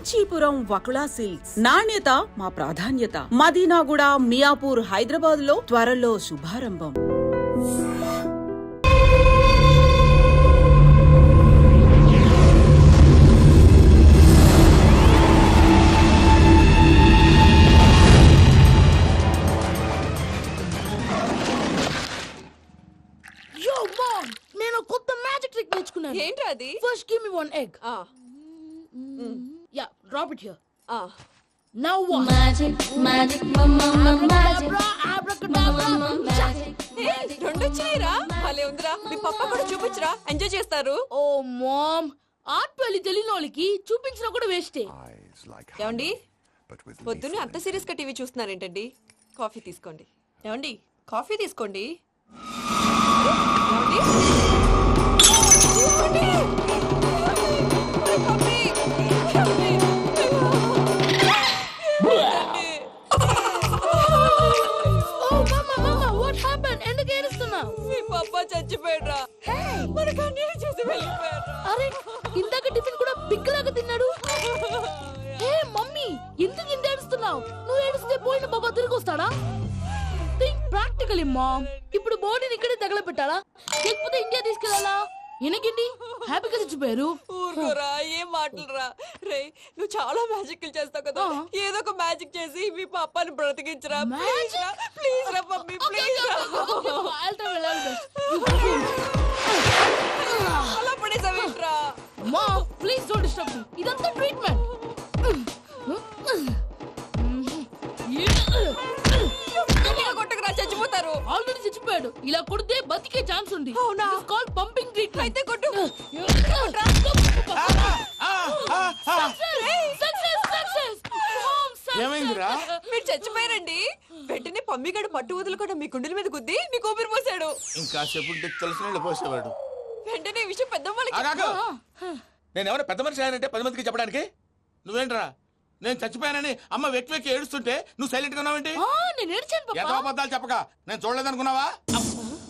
Kanchipuram Vakula silks నాణ్యత మా ప్రాధాన్యత. మదీనాగూడ, మియాపూర్, హైదరాబాద్ లో త్వరలో శుభారంభం. నేను కొత్త మ్యాజిక్ ట్రిక్ నేర్చుకున్నాను. ఏంటి అది? First give me one egg. Yeah, drop it here. Now what? Magic magic మమ్మ మ్యాజిక్ అబ్రాకడాబ్రా. రెండు వచ్చాయిరా. భలే ఉందిరా. మీ పప్ప కూడా చూపించరా, ఎంజాయ్ చేస్తారు. ఓ మామ్, ఆర్ట్ పెళ్లి తెలియని వాళ్ళకి చూపించినా కూడా వేస్టే. ఏమండి, పొద్దున్నే అంత సీరియస్ గా టీవీ చూస్తున్నారేంటండి? కాఫీ తీసుకోండి. ఏమండి, కాఫీ తీసుకోండి. ఏమండి? తీసుకోండి. కాఫీ. ఏమండి? ఎందుకు ఏడుస్తున్నావు? మీ పప్ప చచ్చిపోయాడ్రా. మనకు అన్యాయం చేసి వెళ్ళిపోయాడ్రా. అరే, ఇందాక టిఫిన్ కూడా బిగ్గులాగా తిన్నాడు. హే మమ్మీ, ఎందుకు ఇంత ఏడుస్తున్నావు? నువ్వు ఏడిస్తే పోయిన బాబా తిరిగి వస్తాడా? Think practically ma'am. ఇప్పుడు బాడీని ఇక్కడే తగలబెట్టాలా, లేకపోతే ఇండియా తీసుకెళ్లాలా? ఎనకండి హ్యాపీగా చచ్చిపోయారు. ఊరుకోరా, ఏం మాటలురా. రే, నువ్వు చాలా మ్యాజిక్ చేస్తావు కదా, ఏదో ఒక మ్యాజిక్ చేసి మీ పాపాని బ్రతికించరా. ప్లీజ్ రా మమ్మీ, ప్లీజ్ రా. అలా పడేసావేంట్రా? Mom, please don't disturb me. ఇదంతా ట్రీట్మెంట్. కొట్టకురా, చచ్చిపోతారు. ఆల్రెడీ చచ్చిపోయాడు. ఇలా కొడితే బతికే ఛాన్స్ ఉంది. అవునా? It's called pumping treatment. అయితే కొట్టు. ఏమైందిరా? మీరు చచ్చిపోయారండి. వెంటనే పమ్మిగాడు మట్టు వదులుకుండా మీ గుండెల మీద గుద్ది మీకు ఊపిరి పోసాడు. ఇంకా చెప్పు తెలిసిన పోసేవాడు. వెంటనే ఈ విషయం పెద్ద నేను ఎవరైనా పెద్ద మనిషి ఆయనంటే 10 మందికి చెప్పడానికి. నువ్వేంట్రా, నేను చచ్చిపోయానని అమ్మ వెక్కి వెక్కి ఏడుస్తుంటే నువ్వు సైలెంట్ గా ఉన్నావేంటి? నేను ఏడ్చాను పాపా. ఎంతో అబద్ధాలు చెప్పక నేను చూడలేదనుకున్నావా?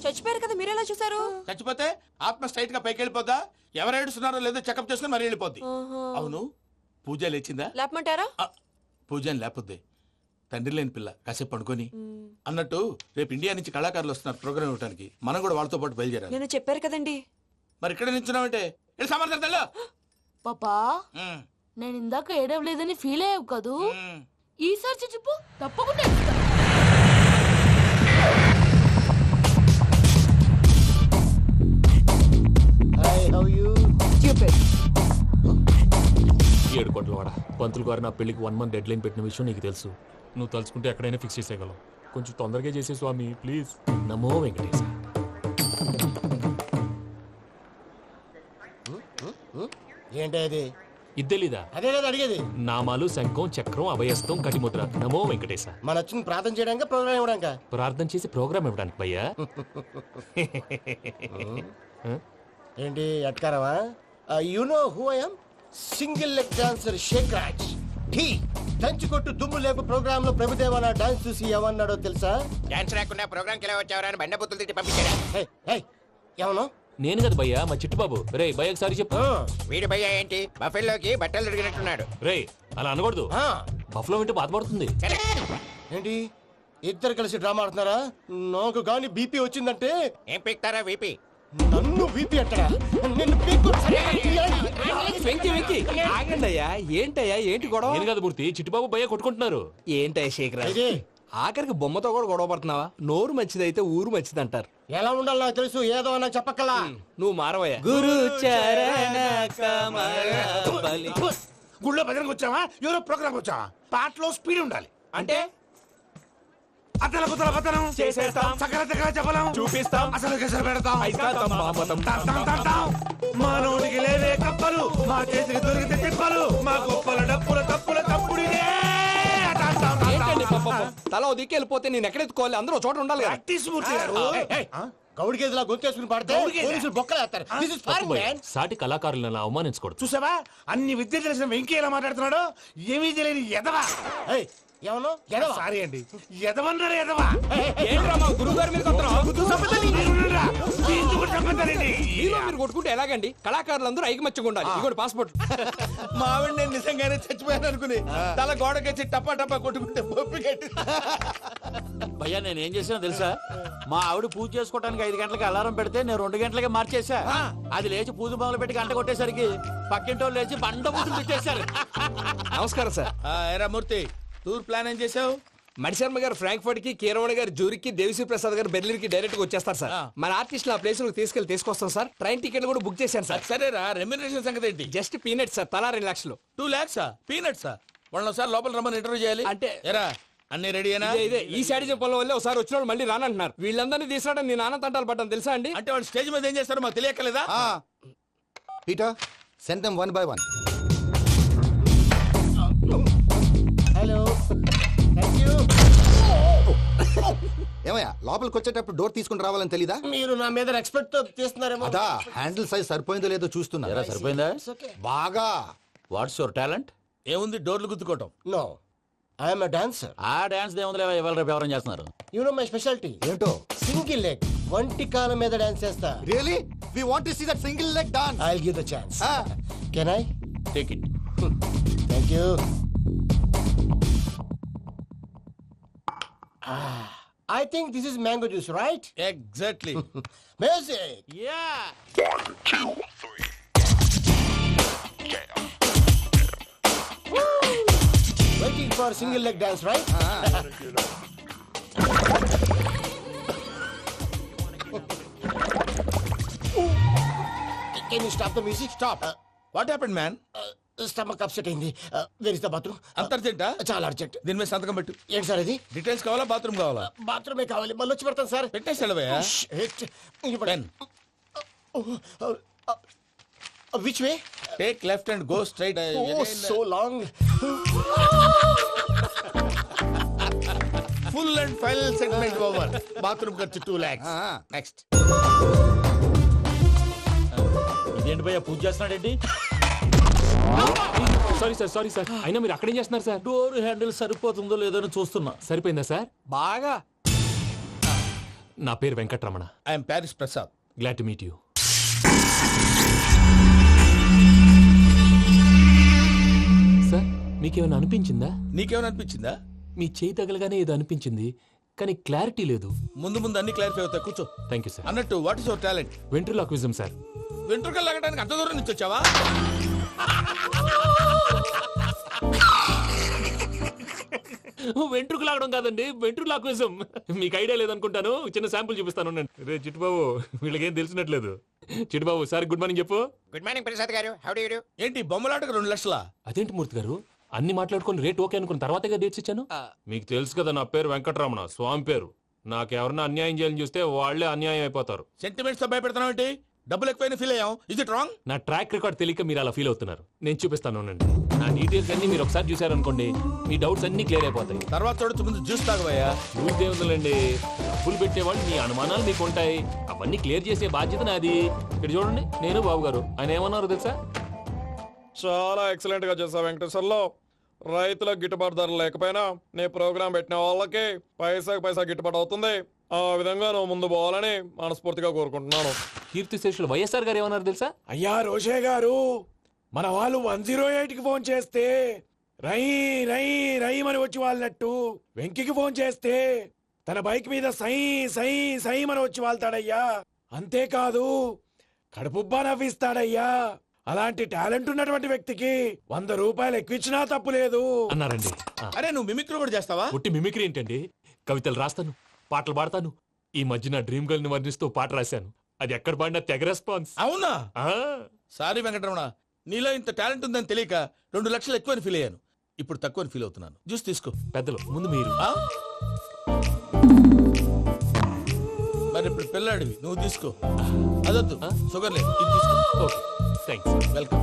చచ్చిపోయారు కదా, మీరెలా చూసారు? చచ్చిపోతే ఆత్మ స్ట్రైట్ గా పైకి వెళ్ళిపోద్దా? ఎవరు ఏడుస్తున్నారో లేదో చెకప్ చేసుకుని మరీ వెళ్ళిపోద్ది. అవును, పూజ లేచిందా? లేపమంటారా? పూజ అని లేకపోద్ది. తండ్రి లేని పిల్ల, కాసేపు పడుకొని. అన్నట్టు రేపు ఇండియా నుంచి కళాకారులు వస్తున్నారు ప్రోగ్రామ్ ఇవ్వడానికి. మనం కూడా వాళ్ళతో పాటు బయలుదేరాలి. నేను చెప్పారు కదండి. మరి ఇక్కడ నిల్చున్నావంటే సమర్థతలో పాపా, నేను ఇందాక ఏడవలేదని ఫీల్ అయ్యావు కదూ? ఈసారి చచ్చిపో, తప్పకుండా ఏడుస్తా. ఏడు కోట్ల వాడ పంతులు గారు నా పెళ్లికి 1 month డెడ్ లైన్ పెట్టిన విషయం నీకు తెలుసు. నువ్వు తలుచుకుంటే ఎక్కడైనా ఫిక్స్ చేసేయగలవు. కొంచెం తొందరగా చేసే స్వామి ప్లీజ్. నమో వెంకటేశ. ఏంటది? ఇద్దెలీదా? అదే కదా అడిగేది. నామాలు, శంఖం, చక్రం, అభయస్తం, కటిముద్ర. నమో వెంకటేశ. మన వచ్చింది ప్రార్థన చేయడానికి, ప్రోగ్రామ్ ఇవ్వడానికి. ప్రార్థన చేసి ప్రోగ్రామ్ ఇవ్వడానికి భయ్యా. ఏంటి అట్కారమా? You know who I am? Single leg dancer Shaik Raj. టీ దంచి కొట్టు దుమ్ము లేపు ప్రోగ్రామ్ లో ప్రభుదేవ నా డాన్స్ చూసి ఏమన్నాడో తెలుసా? డాన్స్ రాకుండా ప్రోగ్రామ్ కి ఎలా వచ్చావరా అని బండ బుద్ధులు తిట్టి పంపించాడా? ఏమను? నేను కదా భయ్యా, మా చిట్టుబాబు. రే భయ్య ఒకసారి చెప్పు. వీడి భయ్య ఏంటి బఫెల్లోకి బట్టలు తిరిగినట్టున్నాడు. రే అలా అనకూడదు. బఫ్లో వింటే బాధపడుతుంది. ఏంటి ఇద్దరు కలిసి డ్రామా ఆడుతున్నారా? నాకు గాని బీపీ వచ్చిందంటే ఏం పీక్తారా వీపీ? నన్ను బీపీ అంటారా? నిన్ను ఆగండయ్యా, ఏంటయ్యా, ఏంటి గొడవ? నేను కదా మూర్తి, చిట్టుబాబు భయ్య కొట్టుకుంటున్నారు. ఏంటయ్యా శేఖరా, ఆఖరికి బొమ్మతో కూడా గొడవ పడుతున్నావా? నోరు మంచిదైతే ఊరు మంచిది అంటారు. ఎలా ఉండాలి నాకు తెలుసు, ఏదో నాకు చెప్పక్కలా. నువ్వు మారవయ్యా. గురు చరణ గుళ్ళో భజనకు వచ్చావా, ఎవరో ప్రోగ్రామ్ వచ్చావా? పాటలో స్పీడ్ ఉండాలి. అంటే అతల కుతల పతనం చేసేస్తాం, సకల దగ్గర చెప్పలేం, చూపిస్తాం, అసలు గసలు పెడతాం. అయితాం. మానవుడికి లేవే కప్పలు, మా చేతికి దొరికితే తిప్పలు, మా గొప్పల డప్పుల తప్పుల తప్పుడిదే. ఏంటండి తల దిక్కి వెళ్ళిపోతే నేను ఎక్కడెత్తుకోవాలి? అందరూ చోట ఉండాలి కదా. గౌడి గేదెలా గొంతేసుకుని పాడితే పోలీసులు బొక్కలేస్తారు. This is foreign, man. సాటి కళాకారులను అవమానించకూడదు. చూసావా, అన్ని విద్య తెలిసిన వెంకీ ఎలా మాట్లాడుతున్నాడు? ఏమీ తెలియని ఎదవా. ఏమన్నా ఎడవ సారీ అండి ఎదవన్నారు ఎదవా ఏంట్రా మా గురువు గారి మీద చంపుతారండి మీరు కొట్టుకుంటే ఎలాగండి? కళాకారులందరూ ఐకమత్యంగా ఉండాలి. ఇదిగోండి పాస్పోర్ట్. మా ఆవిడ నేను నిజంగానే చచ్చిపోయాను అనుకుని తల గోడకొచ్చి టపా టపా కొట్టుకుంటే బొప్పి కట్టి భయ్యా నేను ఏం చేసినా తెలుసా? మా ఆవిడ పూజ చేసుకోవడానికి 5 గంటలకి అలారం పెడితే నేను 2 గంటలకి మార్చేసా. అది లేచి పూజ మొదలు పెట్టి గంట కొట్టేసరికి పక్కింటి వాళ్ళు లేచి బండ పూజలు పెట్టేశారు. నమస్కారం సార్. ఏరా మూర్తి టూర్ ప్లాన్ ఏం చేసావు? మణిశర్మ గారు ఫ్రాంక్ఫర్ట్ కి, కీరవాణి గారు జూరిక్ కి, దేవిశ్రీ ప్రసాద్ గారు బెర్లిన్ కి డైరెక్ట్ గా వచ్చేస్తారు సార్. మన ఆర్టిస్ట్ ఆ ప్లేస్ తీసుకొస్తాం సార్. ట్రైన్ టికెట్ కూడా బుక్ చేశాను సార్. సరేరా రెమ్యూనరేషన్ సంగతి ఏంటి? జస్ట్ పీనట్ సార్, తలా 2 లక్షలు. 2 lakhs పీనట్సా? వాళ్ళని ఒకసారి లోపల రమ్మని ఇంటర్వ్యూ చేయాలి. అంటే- ఎరా అన్ని రెడీయేనా? ఇదే ఈ శాడీ చెప్పడం వల్ల ఒకసారి వచ్చిన వాళ్ళు మళ్ళీ రానంటున్నారు. వీళ్ళందరినీ తీసుకురావడం నేను నాన్న తంటాలు పడ్డాను తెలుసా అండి? అంటే వాళ్ళు స్టేజ్ మీద ఏం చేస్తారో మాకు తెలియక్కలేదా? Peter send them 1 by 1. Hello thank you. ఏమయ్యా లోపలికి వచ్చేటప్పుడు డోర్ తీసుకుని రావాలని తెలీదా? మీరు నా మీద ఎక్స్పెక్ట్ తో తీస్తున్నారేమో. అదా హ్యాండిల్ సైజ్ సరిపోయిందో లేదో చూస్తున్నా. ఎరా సరిపోయిందా? బాగా. What's your talent? ఏముంది డోర్లు గుద్దుకోవటం. No I'm a dancer. ఆ డాన్స్ దేవుందిలే, ఇవాళ రేపు ఎవరైనా చేస్తున్నారు. యు నో మై స్పెషాలిటీ ఏంటో? సింగిల్ లెగ్, వంటి కాలం మీద డాన్స్ చేస్తా. Really we want to see that single leg dance. I will give the chance. Can I? Take it. Thank you. I think this is mango juice, right? Exactly. Music. Yeah Waiting for single leg dance, right? Can you stop the music? Stop. What happened man? Stomach upset అయింది. Where is the bathroom? అంత అర్జెంటా? చాలా urgent. దీని మీద సంతకం పెట్టు. ఏంటి sir ఇది? Details కావాలా బాత్రూమ్ కావాలా? బాత్రూమే కావాలి. మళ్ళీ వచ్చి పెడతాను సార్. పెట్టేసి వెళ్ళవయ్యా. Pen which way? Take left and go straight. Oh, so long. Full and final segment over. Bathroom ఖర్చు 2 lakhs. నెక్స్ట్. ఇదేంటి భయ్యా పూజ చేస్తున్నాడేంటి? Sorry sir. అయినా మీరు అక్కడేం చేస్తున్నారు సార్? డోర్ హ్యాండిల్ సరిపోతుందో లేదో అని చూస్తున్నా. సరిపోయిందా సార్? బాగా. నా పేరు Venkatramana. I'm Paris Prasad. Glad to meet you. Sir మీకేమైనా అనిపించిందా? నీకేమైనా అనిపించిందా? మీ చేయి తగలగానే ఏదో అనిపించింది, కానీ క్లారిటీ లేదు. ముందు ముందు అన్ని క్లారిఫై అవుతాయి. కూర్చో. Thank you sir. అన్నట్టు what is your talent? Ventriloquism sir. వెంట్రుకలు లాగడానికి అంత దూరం నుంచి వచ్చావా? వెంట్రుకు లాగడం కాదండి, వెంట్రులాక్విజం. మీకు ఐడియా లేదనుకుంటాను. చిన్న శాంపుల్ చూపిస్తాను. రే చిట్టుబాబు, వీళ్ళకేం తెలిసినట్లేదు. చిట్టుబాబు సార్ గుడ్ మార్నింగ్ చెప్పు. Good morning Prasad garu. How do you do? ఏంటి బొమ్మలాటకు 2 లక్షలా? అదేంటి మూర్తి గారు, అన్ని మాట్లాడుకొని రేట్ ఓకే అనుకున్న తర్వాతగా డేట్స్ ఇచ్చాను. మీకు తెలుసు కదా నా పేరు వెంకటరమణ, స్వామి పేరు. నాకెవరన్నా అన్యాయం చేయాలని చూస్తే వాళ్లే అన్యాయం అయిపోతారు. సెంటిమెంట్స్ తో భయపెడతావు ఏంటి? డబ్బులు ఎక్కువైనా ఫీల్ అయ్యాం. Is it wrong? నా ట్రాక్ రికార్డ్ తెలియక మీరు అలా ఫీల్ అవుతున్నారు. నేను చూపిస్తాను ఉండండి. నా డీటెయిల్స్ అన్ని మీరు ఒకసారి చూసారనుకోండి, మీ డౌట్స్ అన్ని క్లియర్ అయిపోతాయి. తర్వాత చూడొచ్చు, ముందు జ్యూస్ తాగబోయా. చూస్తే ఉందండి, డబ్బులు పెట్టేవాళ్ళు మీ అనుమానాలు మీకు ఉంటాయి. అవన్నీ క్లియర్ చేసే బాధ్యత నాది. ఇక్కడ చూడండి, నేను బాబు గారు. ఆయన ఏమన్నారు తెలుసా? చాలా ఎక్సలెంట్ గా చేసావు వెంకటేశ్వర్లో. రైతులకు గిట్టుబాటు ధర లేకపోయినా నీ ప్రోగ్రాం పెట్టిన వాళ్ళకి పైసాకి పైసా గిట్టుబాటు అవుతుంది. ఆ విధంగా నువ్వు ముందు పోవాలని మనస్ఫూర్తిగా కోరుకుంటున్నాను. కీర్తి శేషులు వైఎస్ఆర్ గారు ఏమన్నారు తెలుసా? అయ్యా రోషే గారు, మన వాళ్ళు 108కి ఫోన్ చేస్తే రై రై రై అని వచ్చి వాళ్ళనట్టు, వెంకికి ఫోన్ చేస్తే తన బైక్ మీద సై సై సై అని వచ్చి వాళ్తాడయ్యా. అంతేకాదు కడుపుబ్బా నవ్విస్తాడయ్యా. అలాంటి టాలెంట్ ఉన్నటువంటి వ్యక్తికి 100 రూపాయలు ఎక్కువిచ్చినా తప్పు లేదు అన్నారండి. అరే నువ్వు మిమిక్రీ కూడా చేస్తావా? ఒట్టి మిమిక్రీ ఏంటండి, కవితలు రాస్తాను, పాటలు పాడతాను. ఈ మధ్య నా డ్రీమ్ గర్ల్ ని వర్ణిస్తూ పాట రాశాను. అది ఎక్కడ పాడినా తెగ రెస్పాన్స్. అవునా? ఆ, సారీ వెంకటరమణ, నీలో ఇంత టాలెంట్ ఉందని తెలియక 2 లక్షలు ఎక్కువని ఫీల్ అయ్యాను. ఇప్పుడు తక్కువని ఫీల్ అవుతున్నాను. జ్యూస్ తీసుకో. పెద్దలు ముందు మీరు. ఆ? మరి ఇప్పుడు పిల్లాడివి, నువ్వు తీసుకో. అదొద్దు, షుగర్ లేదు, ఇది తీసుకో. Okay thanks. వెల్కమ్.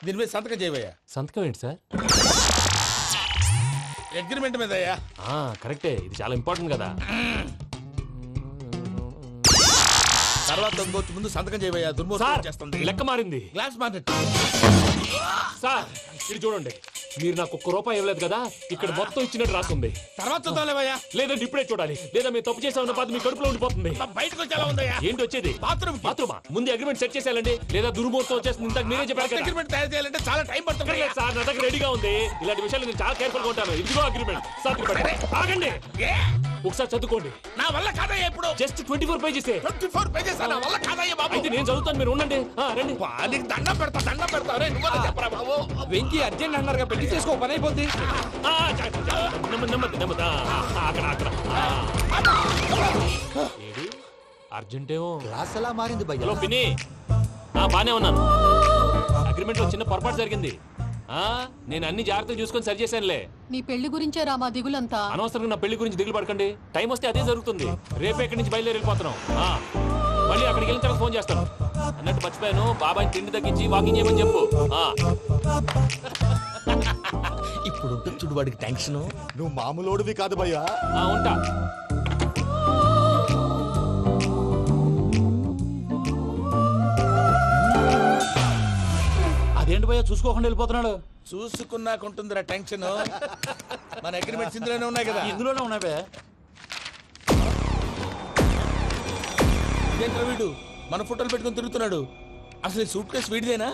దీని మీద సంతకం చేయవయ్యా. సంతకం ఏంటి సార్? అగ్రిమెంట్ మీద అయ్యా. కరెక్టే, ఇది చాలా ఇంపార్టెంట్ కదా. తర్వాత ఇంకొచ్చి ముందు సంతకం చేయబోయా దుర్మోహం చేస్తుంది. లెక్క మారింది. గ్లాస్ మార్కెట్ సార్ ఇది చూడండి, మీరు నాకు ₹1 ఇవ్వలేదు కదా, ఇక్కడ మొత్తం ఇచ్చినట్టు రాస్తుంది. తర్వాత చూద్దాంలేవయ్యా. లేదంటే ఇప్పుడే చూడాలి, లేదా మీరు తప్పు చేసామన్న బాధ మీ కడుపులో ఉండిపోతుంది. బయటకు వచ్చేలా ఉందయ్యా. ఏంటి వచ్చేది? బాత్రూమా? ముందు అగ్రిమెంట్ సెట్ చేసేయాలండి, లేదా దుర్మూర్తం వచ్చేస్తుంది. ఇంతకు మీరే చెప్పారు కదా. అగ్రిమెంట్ తయారు చేయాలంటే చాలా టైం పడుతుంది. లేదు సార్, నా దగ్గర రెడీగా ఉంది. ఇలాంటి విషయాలు నేను చాలా కేర్ఫుల్ గా ఉంటాను. ఇదిగో అగ్రిమెంట్. ఆగండి, ఒకసారి చదువుకోండి. నా వల్ల కాదయ్యా. ఇప్పుడు జస్ట్ 24 పేజెస్. 24 పేజెస్ నా వల్ల కాదయ్యా బాబు. అయితే నేను చదువుతాను, మీరు ఉండండి. రండి. నీకు దండం పెడతా. రే నువ్వు చెప్పరా బాబు. వెంకీ అర్జెంట్ అన్నారుగా, పెళ్లి చేసుకో, పని అయిపోద్ది. నెమ్మది. అక్కడ ఏది అర్జెంటేమో. క్లాస్ ఎలా మారింది భయ్యా? హలో పిన్ని, బానే ఉన్నాను. అగ్రిమెంట్ లో చిన్న పొరపాటు జరిగింది. నేను అన్ని జాగ్రత్తలు చూసుకొని సరి చేశానులే. నీ పెళ్లి గురించే రామా దిగులంతా. అనవసరంగా నా పెళ్లి గురించి దిగులు పడకండి. టైం వస్తే అదే జరుగుతుంది. రేపే ఇక్కడి నుంచి బయలుదేరి వెళ్ళిపోతున్నాం. మళ్ళీ అక్కడికి వెళ్ళిన తర్వాత ఫోన్ చేస్తాను. అన్నట్టు మర్చిపోయాను, బాబాయ్ తిండి తగ్గించి వాకింగ్ చేయమని చెప్పు. ఇప్పుడు ఉంటుంది చూడు వాడికి టెన్షన్. నువ్వు మామూలోడివి కాదు భయ్యా. ఉంటా. అదేంటి భయ్యా చూసుకోకుండా వెళ్ళిపోతున్నాడు? చూసుకున్నాకుంటుందిరా టెన్షన్. మన అగ్రిమెంట్స్ ఇందులోనే ఉన్నాయి కదా. ఇందులోనే ఉన్నాయి భయ్యా. ఇదేంట్రా వీడు మన ఫోటోలు పెట్టుకుని తిరుగుతున్నాడు. అసలు ఈ సూట్ కేసు వీడిదేనా?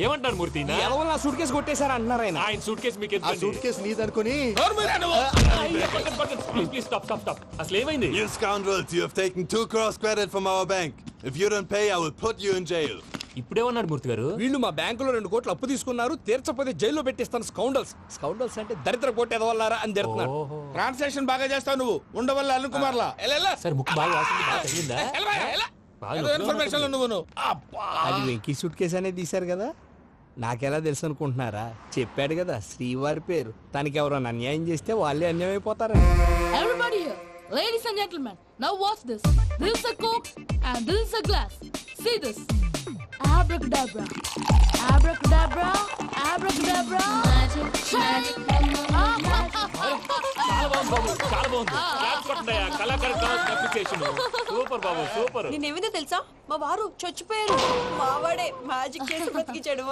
ఏమంటారు మూర్తి? నా సూట్ కేసు కొట్టేశారు అంటున్నారు ఆయన. ఆయన సూట్ కేసు మీకు ఆ సూట్ కేసు నీదనుకుని ప్లీజ్ స్టాప్. అసలు ఏమైంది? You scoundrels, you have taken 2 crores credit from our bank. If you don't pay, I will put you in jail. ఇప్పుడేమన్నాడు మూర్తి గారు? వీళ్ళు మా బ్యాంకులో 2 కోట్లు అప్పు తీసుకున్నారు, తీర్చపోతే జైల్లో పెట్టిస్తాను. స్కౌండల్స్ అంటే దరిద్ర కోట ఎదవల్లారా అని తిడుతున్నారు. ట్రాన్సాక్షన్ బాగా చేస్తావు నువ్వు. ఉండవల్ల అల్లు కుమార్లా సార్ ముక్కు బాగా వాసింది, బాగా తగ్గిందా? ఇన్ఫర్మేషన్ నువ్వు. అది వెంకీ సూట్ కేసు అనేది తీశారు కదా, నాకెలా తెలుసు అనుకుంటున్నారా? చెప్పాడు కదా శ్రీవారి పేరు. తనకి ఎవరైనా అన్యాయం చేస్తే వాళ్ళే అన్యాయం అయిపోతారు. Everybody here, ladies and gentlemen, now watch this. This is a coke and this is a glass. See this. Abracadabra. Abracadabra. Abracadabra. Magic. చాలా బాగుంది. సూపర్ బాబు, సూపర్. నేనేమిందో తెలుసా, మా వారు చచ్చిపోయారు. మావాడే మ్యాజిక్ చేసి బ్రతికించాడు.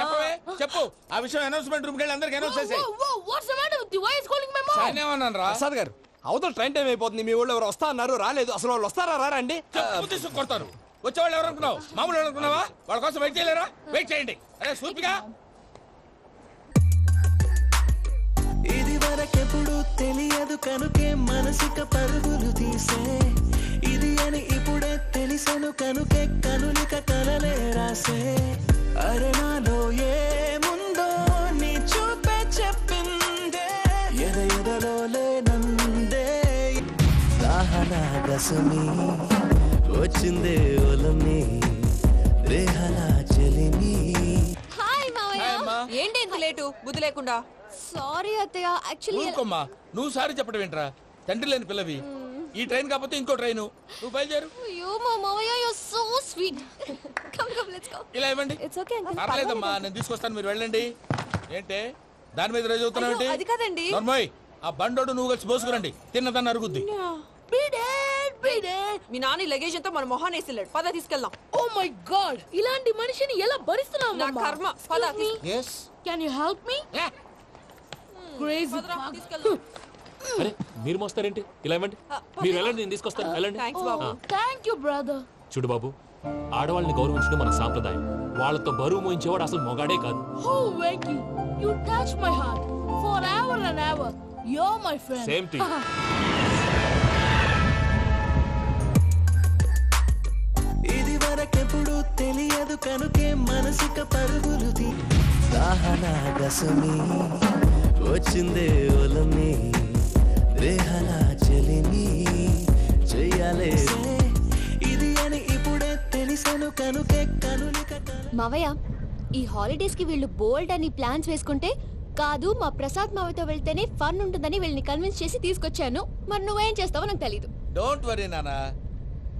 చెప్పు ఆ విషయం. అనౌన్స్మెంట్ రూమ్ కి వెళ్ళి అందరికి అనౌన్స్ చేసేయ్. What's the matter with you? Why is calling my mom? నేనేమన్నాను రా? ప్రసాద్ గారు, అవతల ట్రైన్ టైం అయిపోతుంది. మీ వాళ్ళు ఎవరు వస్తా అన్నారు, రాలేదు. అసలు వాళ్ళు వస్తారా రారా అండి? చెప్పు తీసుకు కొడతారు. వచ్చేవాళ్ళు ఎవరు అనుకున్నావు? మామూలు ఎవరు అనుకున్నావా? వాళ్ళ కోసం వెయిట్ చేయలేరా? వెయిట్ చేయండి. అరే సూపిగా. ఇది వరకెప్పుడు తెలియదు కనుకే మనసిక పరుగులు తీసే, ఇది అని ఇప్పుడే తెలిసెను కనుకే కనులిక కలలే రాసే. అరే నాలో ఏముందో నీ చూపే చెప్పిందే, ఎదలో లేనందే. దాహనా గసమి వచ్చిందే ఒలమి, రేహనా చెలిమి. హాయ్ మావయ్య. ఏంటి ఇంత లేటు? బుద్ధి లేకుండా. సారీ అత్తయ్య, యాక్చువల్లీ ఊరుకోమ్మా. నువ్వు సారీ చెప్పడం ఏంట్రా? తండ్రి లేని పిల్లవి. ఈ ట్రైన్ కాకపోతే ఇంకో ట్రైన్. నువ్వు బయలుదేరు. అయ్యో మా మావయ్య, you are so sweet. Come let's go. ఇలా ఇవ్వండి. It's okay uncle. పర్లేదమ్మా, నేను తీసుకొస్తాను, మీరు వెళ్ళండి. ఏంటే దాని మీద రోజు అవుతున్నావు ఏంటి? అది కాదండి. నర్మోయ్, ఆ బండోడు నువ్వు కలిసి పోసుకురండి. తిన్నదాన్ని అరుగుద్ది. మీ నాన్న లగేజ్ అంతా మన మొహాన్ వేసిల్లాడు. పద తీసుకెళ్దాం. ఓ మై గాడ్, ఇలాంటి మనిషిని ఎలా భరిస్తున్నావు? నా కర్మ. పద yes can you help me? Crazy. తీసుకెళ్దాం. అరే మీరు మోస్తారేంటి? ఇలా ఇవ్వండి. మీరు వెళ్ళండి, నేను తీసుకొస్తాను. వెళ్ళండి. థాంక్స్ బాబు. Thank you brother. చూడు బాబు, ఆడవాళ్ళని గౌరవించడం మన సాంప్రదాయం. వాళ్ళతో బరువు మోయించేవాడు అసలు మొగాడే కాదు. Oh Venky, you touch my heart forever and ever. You're my friend. Same to you. ఇది వరకెప్పుడు తెలియదు కనుకే మనసిక పరుగులు తీ. దాహనా గసమి వచ్చిందే ఒలమి, రేహనా చెలిమి చెయ్యాలే. ఇది అని ఇప్పుడే తెలిసెను కనుకే కనులిక. మావయ్య, ఈ హాలిడేస్ కి వీళ్ళు బోల్డ్ అని ప్లాన్స్ వేసుకుంటే కాదు మా ప్రసాద్ మావయ్యతో వెళ్తేనే ఫన్ ఉంటుందని వీళ్ళని కన్విన్స్ చేసి తీసుకొచ్చాను. మరి నువ్వేం చేస్తావో నాకు తెలీదు. డోంట్ వరీ నానా.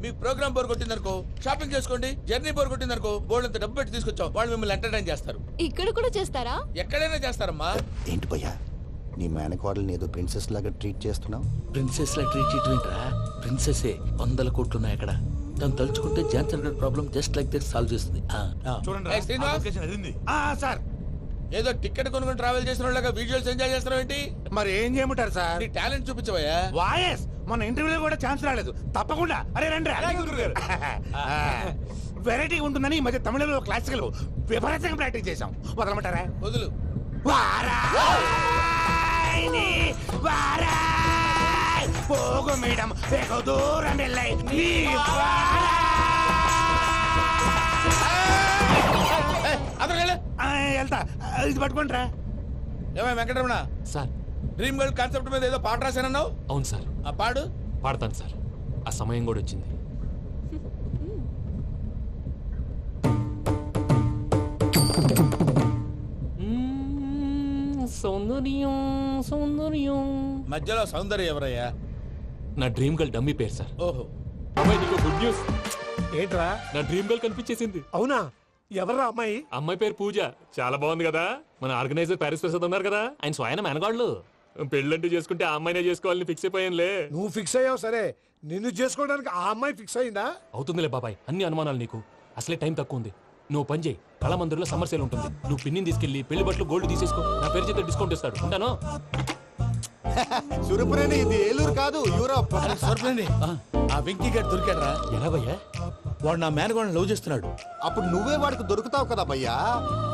మీకు ప్రోగ్రామ్ బోర్ కొట్టిందనుకో షాపింగ్ చేసుకోండి. జర్నీ బోర్ కొట్టిందనుకో బోర్డు అంత డబ్బు పెట్టి తీసుకొచ్చాం. వాళ్ళు మిమ్మల్ని ఎంటర్టైన్ చేస్తారు. ఇక్కడ కూడా చేస్తారా? ఎక్కడైనా చేస్తారమ్మా. ఏంటి భయ్యా నీ మేనకోడల్ని ఏదో ప్రిన్సెస్ లాగా ట్రీట్ చేస్తున్నావు? ప్రిన్సెస్ లా ట్రీట్ చేయటం ఏంట్రా? ప్రిన్సెసే 100 కోట్లు ఉన్నాయి అక్కడ. తను తలుచుకుంటే జాన్సన్ గడ్ problem just like that solve చేస్తుంది. ఏయ్, శ్రీనివాస్. సార్ ఏదో టికెట్ కొనుక్కొని ట్రావెల్ చేసిన వాళ్ళగా విజువల్స్ ఎంజాయ్ చేస్తున్నావు ఏంటి? మరి ఏం చేయమంటారు సార్? నీ టాలెంట్ చూపించవయ్యా. వాయస్ మన ఇంటర్వ్యూలో కూడా ఛాన్స్ రాలేదు. తప్పకుండా అరే రండి. వెరైటీ ఉంటుందని ఈ మధ్య తమిళంలో క్లాసికల్ విపరీతంగా ప్రాక్టీస్ చేశాం. వదలమంటారా? వదులు. పోగు మేడం వెగు దూరం వెళ్ళై వెళ్తా. ఇది పట్టుకుంటారా? ఏమై Venkataramana, sir dream girl concept మీద ఏదో పాట రాశానన్నావు. అవును సార్. ఆ పాడు. పాడతాను సార్. ఆ సమయం కూడా వచ్చింది. సౌందర్యం సౌందర్యం. మధ్యలో సౌందర్యం ఎవరయ్యా? నా డ్రీమ్ గర్ల్ డమ్మీ పేరు సార్. ఓహో. అమ్మాయి నీకు గుడ్ న్యూస్. ఏంట్రా? నా డ్రీమ్ గర్ల్ కనిపించేసింది. అవునా? ఎవరా అమ్మాయి? అమ్మాయి పేరు పూజ. చాలా బాగుంది కదా. మన ఆర్గనైజర్ ప్యారిస్ ప్రసాద్ ఉన్నారు కదా, ఆయన స్వయం మెనగాళ్ళు. పెళ్ళంటూ చేసుకుంటే ఆ అమ్మాయినే చేసుకోవాలని ఫిక్స్ అయిపోయానులే. నువ్వు ఫిక్స్ అయ్యావు సరే, నిన్ను చేసుకోవడానికి ఆ అమ్మాయి ఫిక్స్ అయిందా? అవుతుందిలే బాబాయ్, అన్ని అనుమానాలు నీకు. అసలే టైం తక్కువ ఉంది. నువ్వు పని చేయి, కళామందిర్లో సమ్మర్ సేల్ ఉంటుంది. నువ్వు పిన్నిని తీసుకెళ్లి పెళ్లి బట్టలు గోల్డ్ తీసేసుకో. నా పేరు చేత డిస్కౌంట్ ఇస్తాడు. ఉంటాను. సురపురేని ఇది ఏలూరు కాదు, యూరోప్. ఆ వెంకీ గారు దొరికాడరా? ఎలా భయ్యా? వాడు నా మేనగోళ్ళని లవ్ చేస్తున్నాడు. అప్పుడు నువ్వే వాడికి దొరుకుతావు కదా భయ్యా.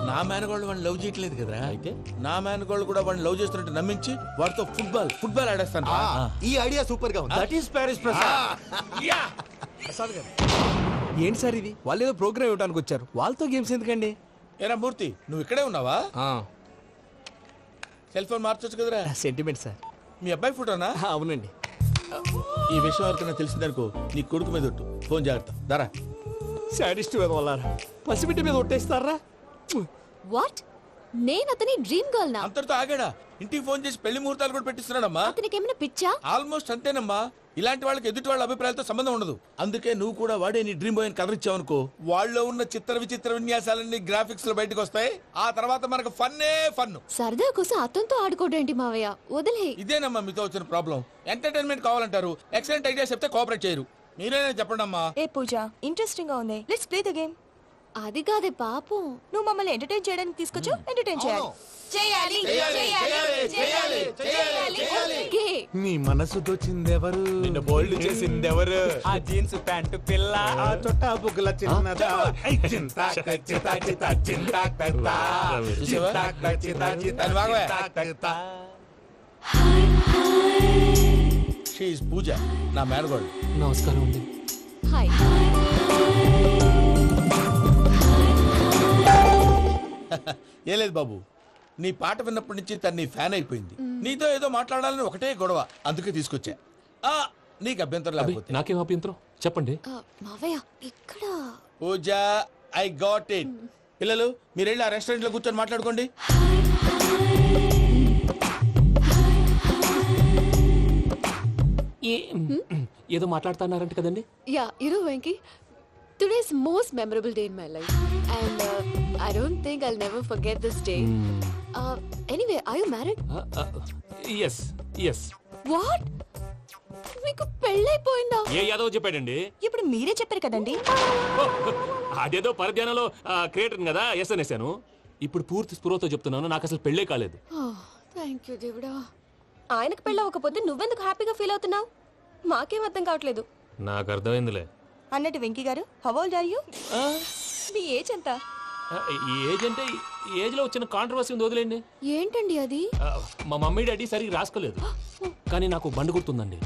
నా మేనగోళ్ళు వాడిని లవ్ చేయట్లేదు కదరా. అయితే నా మేనగోళ్ళు కూడా వాడిని లవ్ చేస్తున్నట్టు నమ్మించి వాడితో ఫుట్బాల్ ఆడేస్తాను. ఈ ఐడియా సూపర్ గా ఉంది. That is Paris Prasad. ఏంటి సార్ ఇది? వాళ్ళు ఏదో ప్రోగ్రామ్ ఇవ్వడానికి వచ్చారు, వాళ్ళతో గేమ్స్ ఎందుకండి? ఏరా మూర్తి, నువ్వు ఇక్కడే ఉన్నావా? సెల్ ఫోన్ మార్చొచ్చు కదరా. Sentiment sir. మీ అబ్బాయి ఫోటోనా? అవునండి. ఈ విషయం ఎవరికైనా తెలిసిందనుకో నీ కొడుకు మీద ఒట్టు. ఫోన్ జాగ్రత్త. దారా. సాడిస్ట్ మీద వాళ్ళారా? పసిబిడ్డ మీద ఒట్టేస్తారా? వాట్? నేను అతని డ్రీమ్ గర్ల్ నా? అంతటితో ఆగాడా? ఇంటికి ఫోన్ చేసి పెళ్లి ముహూర్తాలు కూడా పెట్టిస్తున్నాడమ్మా. అతనికి ఏమైనా పిచ్చా? ఆల్మోస్ట్ అంతేనమ్మా. ఇలాంటి వాళ్ళకి ఎదుటి వాళ్ళ అభిప్రాయాలతో సంబంధం ఉండదు. అందుకే నువ్వు కూడా వాడే నీ డ్రీమ్ బాయ్ కవర్ ఇచ్చావనుకో, వాళ్ళలో ఉన్న చిత్ర విచిత్ర విన్యాసాలన్నీ గ్రాఫిక్స్ లో బయటకు వస్తాయి. ఆ తర్వాత మనకు ఫన్నే ఫన్. సరదా కోసం అతనితో ఆడుకోడేంటి మావయ్య? వదిలే. ఇదేనమ్మా మీతో వచ్చిన ప్రాబ్లం. ఎంటర్టైన్మెంట్ కావాలంటారు, ఎక్సలెంట్ ఐడియా చెప్తే కోఆపరేట్ చేయరు. మీరేనా చెప్పండి అమ్మా. ఏ పూజ, ఇంట్రెస్టింగ్ గా ఉంది. Let's play the game. అది కాదే పాపం. నువ్వు మమ్మల్ని ఎంటర్టైన్ చేయడానికి తీసుకొచ్చు. ఎంటర్టైన్ చేయాలి. ఓకే. నీ మనసు దోచిందెవరు? నిన్ను బోల్డ్ చేసిందెవరు? ఆ జీన్స్ ప్యాంటు పిల్ల, ఆ చొట్టా బుగ్గల చిన్నదా. షీ ఇస్ పూజ, నా మేనగోడు. నమస్కారం అండి. హాయ్. ఏ లేదు బాబు, నీ పాట విన్నప్పటి నుంచి తను నీ ఫ్యాన్ అయిపోయింది. నీతో ఏదో మాట్లాడాలని ఒకటే గొడవ, అందుకే తీసుకొచ్చా. నీకు అభ్యంతరం లేకపోతే. నాకేం అభ్యంతరం చెప్పండి. మావయ్య ఇక్కడ. పూజ, ఐ గాట్ ఇట్. పిల్లలు మీరు వెళ్ళి ఆ రెస్టారెంట్ లో కూర్చొని మాట్లాడుకోండి. ఏదో మాట్లాడుతున్నారంట కదండి. Yeah, Venky, today's most memorable day in my life, and I don't think I'll never forget this day. Anyway, are you married? yes yes. What? మీకు పెళ్ళైపోయిందా? ఏ యాదవ్ చెప్పాడండి? ఇప్పుడు మీరే చెప్పారు కదండి. అదేదో పరధ్యానంలో క్రియేటర్ కదా ఎస్ అనేసాను. ఇప్పుడు పూర్తి స్పృహతో చెప్తున్నాను, నాకు అసలు పెళ్ళే కాలేదు. థ్యాంక్ యూ దేవుడా. ఆయనకు పెళ్ళవకపోతే నువ్వెందుకు హ్యాపీగా ఫీల్ అవుతున్నావు? మాకేం అర్థం కావట్లేదు. నాకు అర్థమైందిలే. అన్నట్టు వెంకీ గారు, హౌ ఓల్డ్ ఆర్ యు? మీ ఏజ్ ఎంత? ఈ ఏజ్ అంటే ఏజ్ లో వచ్చిన కాంట్రవర్సీ ఉంది, వదిలేండి. ఏంటండి అది? మా మమ్మీ డాడీ సరిగ్గా రాసుకోలేదు, కానీ నాకు బండి గుర్తుందండి.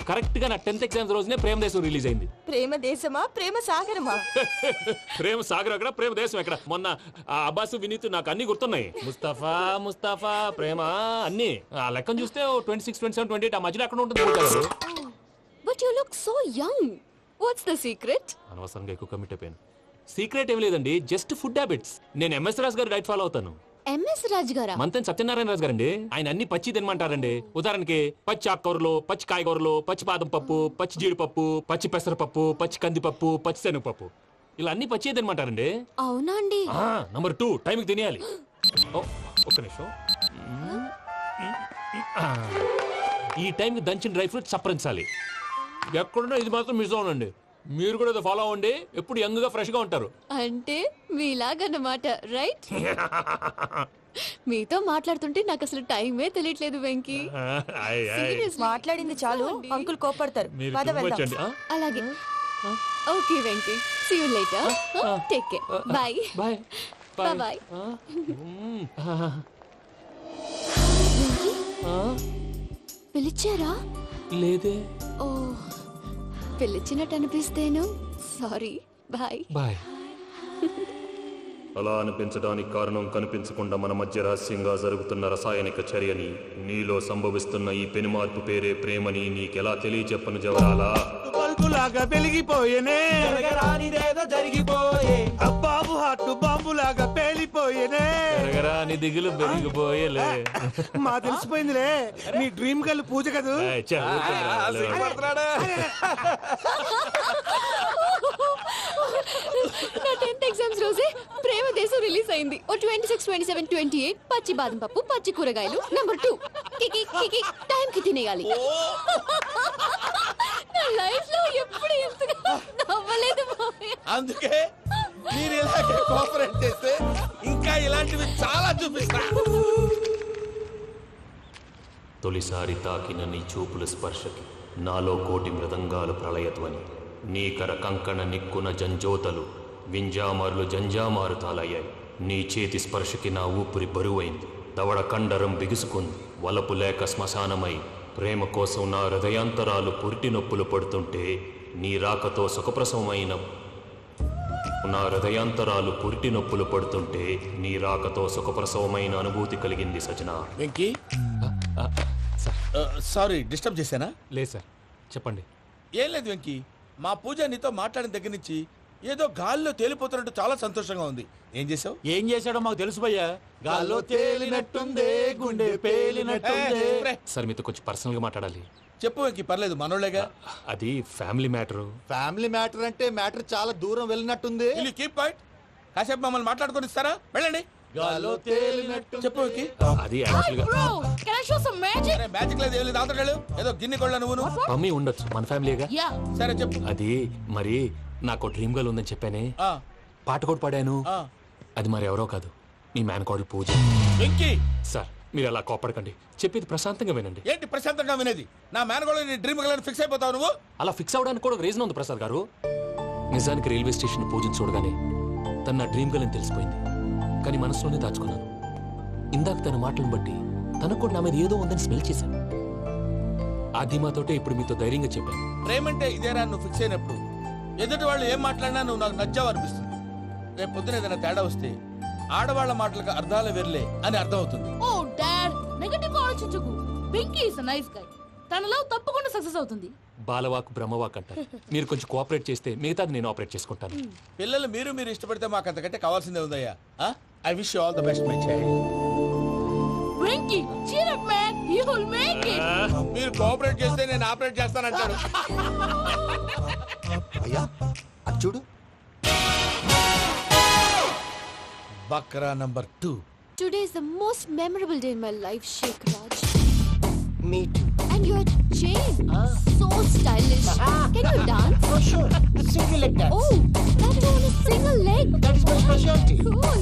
కరెక్ట్ గా నా 10th ఎగ్జామ్స్ రోజునే ప్రేమ దేశం రిలీజ్ అయింది. ప్రేమ దేశమా ప్రేమ సాగరమా? ప్రేమ సాగర్ అక్కడ, ప్రేమ దేశం ఎక్కడ? మొన్న అబ్బాసు వినీత్ నాకు అన్ని గుర్తున్నాయి. ముస్తఫా ప్రేమ అన్ని ఆ లెక్కను చూస్తే 26, 27, 28 ఆ మధ్యలో ఎక్కడ ఉంటుంది. But you look so young. What's the secret? అనవసరంగా ఎక్కువ కమిట్ అయిపోయాను. సీక్రెట్ ఏం లేదండి, జస్ట్ ఫుడ్ హ్యాబిట్స్. నేను ఎంఎస్ రాజ్ గారు డైట్ ఫాలో అవుతాను. ఎంఎస్ రాజ్ గారా? మంతెన్ సత్యనారాయణ రాజు గారండి. ఆయన అన్ని పచ్చి తినమంటారండి. ఉదాహరణకి పచ్చి ఆకుకూరలు, పచ్చి కాయగూరలు, పచ్చి బాదం పప్పు, పచ్చి జీడిపప్పు, పచ్చి పెసరపప్పు, పచ్చి కందిపప్పు, పచ్చి శనగపప్పు, ఇలా అన్ని పచ్చి తినమంటారండి. అవునా అండి? నంబర్ 2 టైంకి తినేయాలి. ఒక్క నిమిషం. ఈ టైంకి దంచిన డ్రై ఫ్రూట్స్ సప్పరించాలి. ఎక్కడున్నా ఇది మాత్రం మిస్ అవునండి. మీరు కూడా ఫాలో అవ్వండి. ఎప్పుడు యంగ్ గా ఫ్రెష్ గా ఉంటారు. అంటే మీలాగన్నమాట, రైట్? మీతో మాట్లాడుతుంటే నాకు అసలు టైమే తెలియట్లేదు వెంకీ. Seriously. మాట్లాడింది చాలు, అంకుల్ కోపడతారు. మీరు పద too much వెళ్దాం. అండి. అలాగే. Okay Venky, see you later. Take care. Bye bye bye. పిలిచారా? లేదే. ఓ, పిలిచినట్టు అనిపిస్తేను. సారీ. Bye bye. అలా అనిపించడానికి కారణం కనిపించకుండా మన మధ్య రహస్యంగా జరుగుతున్న రసాయనిక చర్యని, నీలో సంభవిస్తున్న ఈ పెనుమార్పు పేరే ప్రేమని నీకెలా తెలియచెప్పను జవరాలా? బల్బులాగా వెలిగిపోయేనే, జరగరానిదేదో జరిగిపోయే, బాబు హార్ట్ బాంబులాగా పేలిపోయేనే, జరగరాని దిగులు పెరిగిపోయేలే. మా తెలిసిపోయిందిలే, నీ డ్రీమ్ గర్ల్ పూజ కదూ. నా 10th ఎగ్జామ్స్ రోజే ప్రేమ దేశం రిలీజ్ అయింది. ఓ 26, 27, 28 పచ్చి బాదం పప్పు, పచ్చి కూరగాయలు. నంబర్ 2 కికి కికి టైం కి తినేయాలి. నా లైఫ్ లో ఎప్పుడు ఇంతగా నవ్వలేదు మామయ్య. అందుకే మీరు ఇలాగే కోఆపరేట్ చేస్తే ఇంకా ఇలాంటివి చాలా చూపిస్తా. తొలిసారి తాకిన నీ చూపుల స్పర్శకి నాలో కోటి మృదంగాలు ప్రళయధ్వని. నీకర కంకణ నిక్కున జంజోతలు వింజామారులు జంజామారు తాలయ్యాయి. నీ చేతి స్పర్శకి నా ఊపిరి బరువైంది. దవడ కండరం బిగుసుకుంది. వలపు లేక శ్మశానమై ప్రేమ కోసం నా హృదయాంతరాలు పురిటి నొప్పులు పడుతుంటే నీ రాకతో సుఖప్రసవమైన నా హృదయాంతరాలు పురిటి నొప్పులు పడుతుంటే నీ రాకతో సుఖప్రసవమైన అనుభూతి కలిగింది సజనా. వెంకీ, సారీ డిస్టర్బ్ చేశానా? లేదు సార్, చెప్పండి. ఏం లేదు వెంకీ, మా పూజ నీతో మాట్లాడిన దగ్గర నుంచి ఏదో గాల్లో తేలిపోతున్నట్టు చాలా సంతోషంగా ఉంది. ఏం చేసావు? ఏం చేశాడో మాకు తెలుసు భయ్యా. గాల్లో తేలినట్టుందే, గుండె పేలినట్టుందే. సార్ మీతో కొంచెం పర్సనల్ గా మాట్లాడాలి. చెప్పు వెంకీ, పర్లేదు, మనోళ్ళేగా. అది ఫ్యామిలీ మ్యాటరు. ఫ్యామిలీ మ్యాటర్ అంటే మ్యాటర్ చాలా దూరం వెళ్ళినట్టుంది. Keep point. కాసేపు మమ్మల్ని మాట్లాడుకొని ఇస్తారా? వెళ్ళండి. గాల్లో తేలినట్టు. చెప్పు వెంకీ. అది యాక్చువల్గా Bro, can I show some magic? Magic లేదు, ఏం లేదు, ఆతడాడు ఏదో గిన్నె కొళ్ళ నువ్వు. మమ్మీ ఉండొచ్చు, మన ఫ్యామిలీగా. Yeah. సరే చెప్పు. అది మరి నాకు డ్రీమ్ గర్ల్ ఉందని చెప్పానే, ఆ, పాట కూడా పాడాను. ఆ. అది మరి ఎవరో కాదు, మీ మేనకోడలు పూజ. వెంకీ, సార్ మీరు అలా కోపడకండి, చెప్పేది ప్రశాంతంగా వినండి. ఏంటి ప్రశాంతంగా వినేది? నా మేనగోళ నీ డ్రీమ్ గర్ల్ ఫిక్స్ అయిపోతావు నువ్వు. అలా ఫిక్స్ అవడానికి కూడా ఒక రీజన్ ఉంది ప్రసాద్ గారు. నిజానికి రైల్వే స్టేషన్ పూజను చూడగానే తన నా డ్రీమ్ గర్ల్ అని తెలిసిపోయింది. కానీ మనసులోనే దాచుకున్నాను. ఇందాక తన మాటలను బట్టి తనకు కూడా నా మీద ఏదో ఉందని స్మెల్ చేశాను. ఆ ధీమాతోటే ఇప్పుడు మీతో ధైర్యంగా చెప్పాను. ప్రేమంటే ఇదేరా నువ్వు ఫిక్స్ అయినప్పుడు ఎదుటి వాళ్ళు ఏం మాట్లాడినా నువ్వు నాకు నచ్చావు అనిపిస్తుంది. రేపు పొద్దున ఏదైనా తేడా వస్తే ఆడవాళ్ల మాటలకు అర్థాలు వెర్లే అని అర్థం అవుతుంది. Oh, Dad, నెగటివ్ ఆలోచించకు. Venky is a nice guy. తన లవ్ తప్పకుండా సక్సెస్ అవుతుంది. బాలవాక్ బ్రహ్మవాక్ అంటారు. మీరు కొంచెం కోఆపరేట్ చేస్తే మిగతాది నేను ఆపరేట్ చేసుకుంటాను. పిల్లలు మీరు ఇష్టపడితే మాకు అంతకంటే కావాల్సిందే ఉందయ్యా. I wish you all the best my child. Venky, cheer up man, you will make it. మీరు కోఆపరేట్ చేస్తే నేను ఆపరేట్ చేస్తానంటాడు. అయ్యా అది చూడు. Bakra number 2. Today is the most memorable day in my life, Sheikh Raj. Me too. And your chain, so stylish. Can you dance? For sure. Single leg dance. Oh, that is on a single leg. That is my specialty. Cool.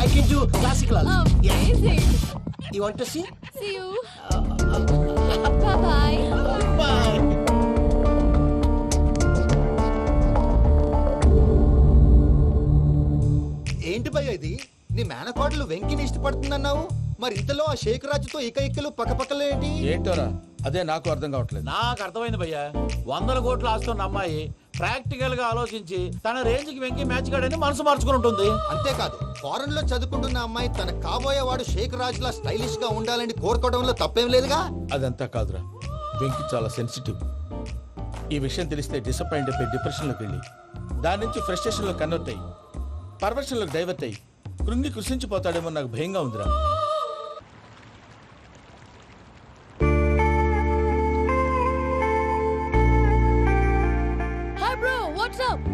I can do classical also. Amazing. You want to see? See you. Bye-bye. Bye. ఏంటి భయ్య ఇది? నీ మేనకోడలు వెంకిని ఇష్టపడుతుందన్నావు, మరి ఇంతలో ఆ షేక్ రాజుతో ఇక్కలు పక్కపక్కలు ఏంటి? ఏంటోరా, అదే నాకు అర్థం కావట్లేదు. నాకు అర్థమైంది భయ్యా. 100 కోట్లు ఆస్తున్న అమ్మాయి ప్రాక్టికల్ గా ఆలోచించి తన రేంజ్ కి వెంకి మ్యాచ్ కాడని మనసు మార్చుకుని ఉంటుంది. అంతేకాదు, ఫారెన్ లో చదువుకుంటున్న అమ్మాయి తన కాబోయేవాడు షేక్ రాజ్ లా స్టైలిష్ గా ఉండాలని కోరుకోవడంలో తప్పేం లేదుగా. అదంతా కాదురా, వెంకి చాలా సెన్సిటివ్. ఈ విషయం తెలిస్తే డిసప్పాయింట్ అయిపోయి డిప్రెషన్ లోకి వెళ్ళి దాని నుంచి ఫ్రస్ట్రేషన్ లో కన్వర్ట్ అయ్యి పర్వర్షన్ లోకి డైవర్ట్ అయ్యి కృంగి కృషించిపోతాడేమో నాకు భయంగా ఉందిరా. Hi bro, what's up?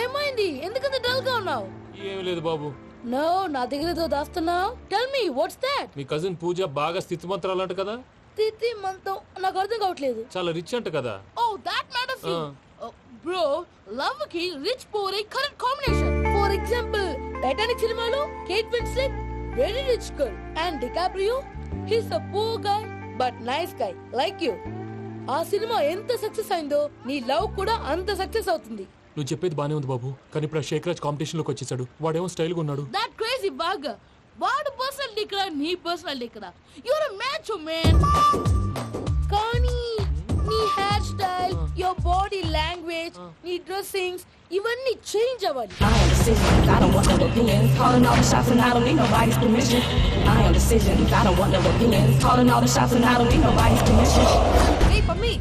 ఏమైంది? ఎందుకంత డల్ గా ఉన్నావు? ఏమీ లేదు బాబు. నో, నా దగ్గర ఏదో దాస్తున్నావు. Tell me what's that? మీ కజిన్ పూజ బాగా స్థితిమంతరాలు అంట కదా. తిత్తి మంతం నాకు అర్థం కావట్లేదు. చాలా రిచ్ అంట కదా. Oh that matters bro. Love కి rich poor correct combination. For example Titanic సినిమాలో Kate Winslet very rich girl and DiCaprio he's a poor guy but nice guy like you. ఆ సినిమా ఎంత సక్సెస్ అయిందో నీ లవ్ కూడా అంత సక్సెస్ అవుతుంది. నువ్వు చెప్పేది బానే ఉంది బాబు, కానీ ఇప్పుడు షేక్ రాజ్ కాంపిటీషన్ లోకి వచ్చేసాడు. వాడేమో స్టైల్ గా ఉన్నాడు. That crazy bug. వాడు పర్సనల్ ఇక్కడ, నీ పర్సనల్ ఇక్కడ. Your uh match man. కానీ నీ hair style, your body language, నీ డ్రెస్సింగ్స్ ఇవన్నీ చేంజ్ అవ్వాలి. I am decisions. I don't want no opinions. Calling all the shots and I don't need nobody's permission. I am decisions. I don't want no opinions. Calling all the shots and I don't need nobody's permission. ఏయ్ పమ్మి,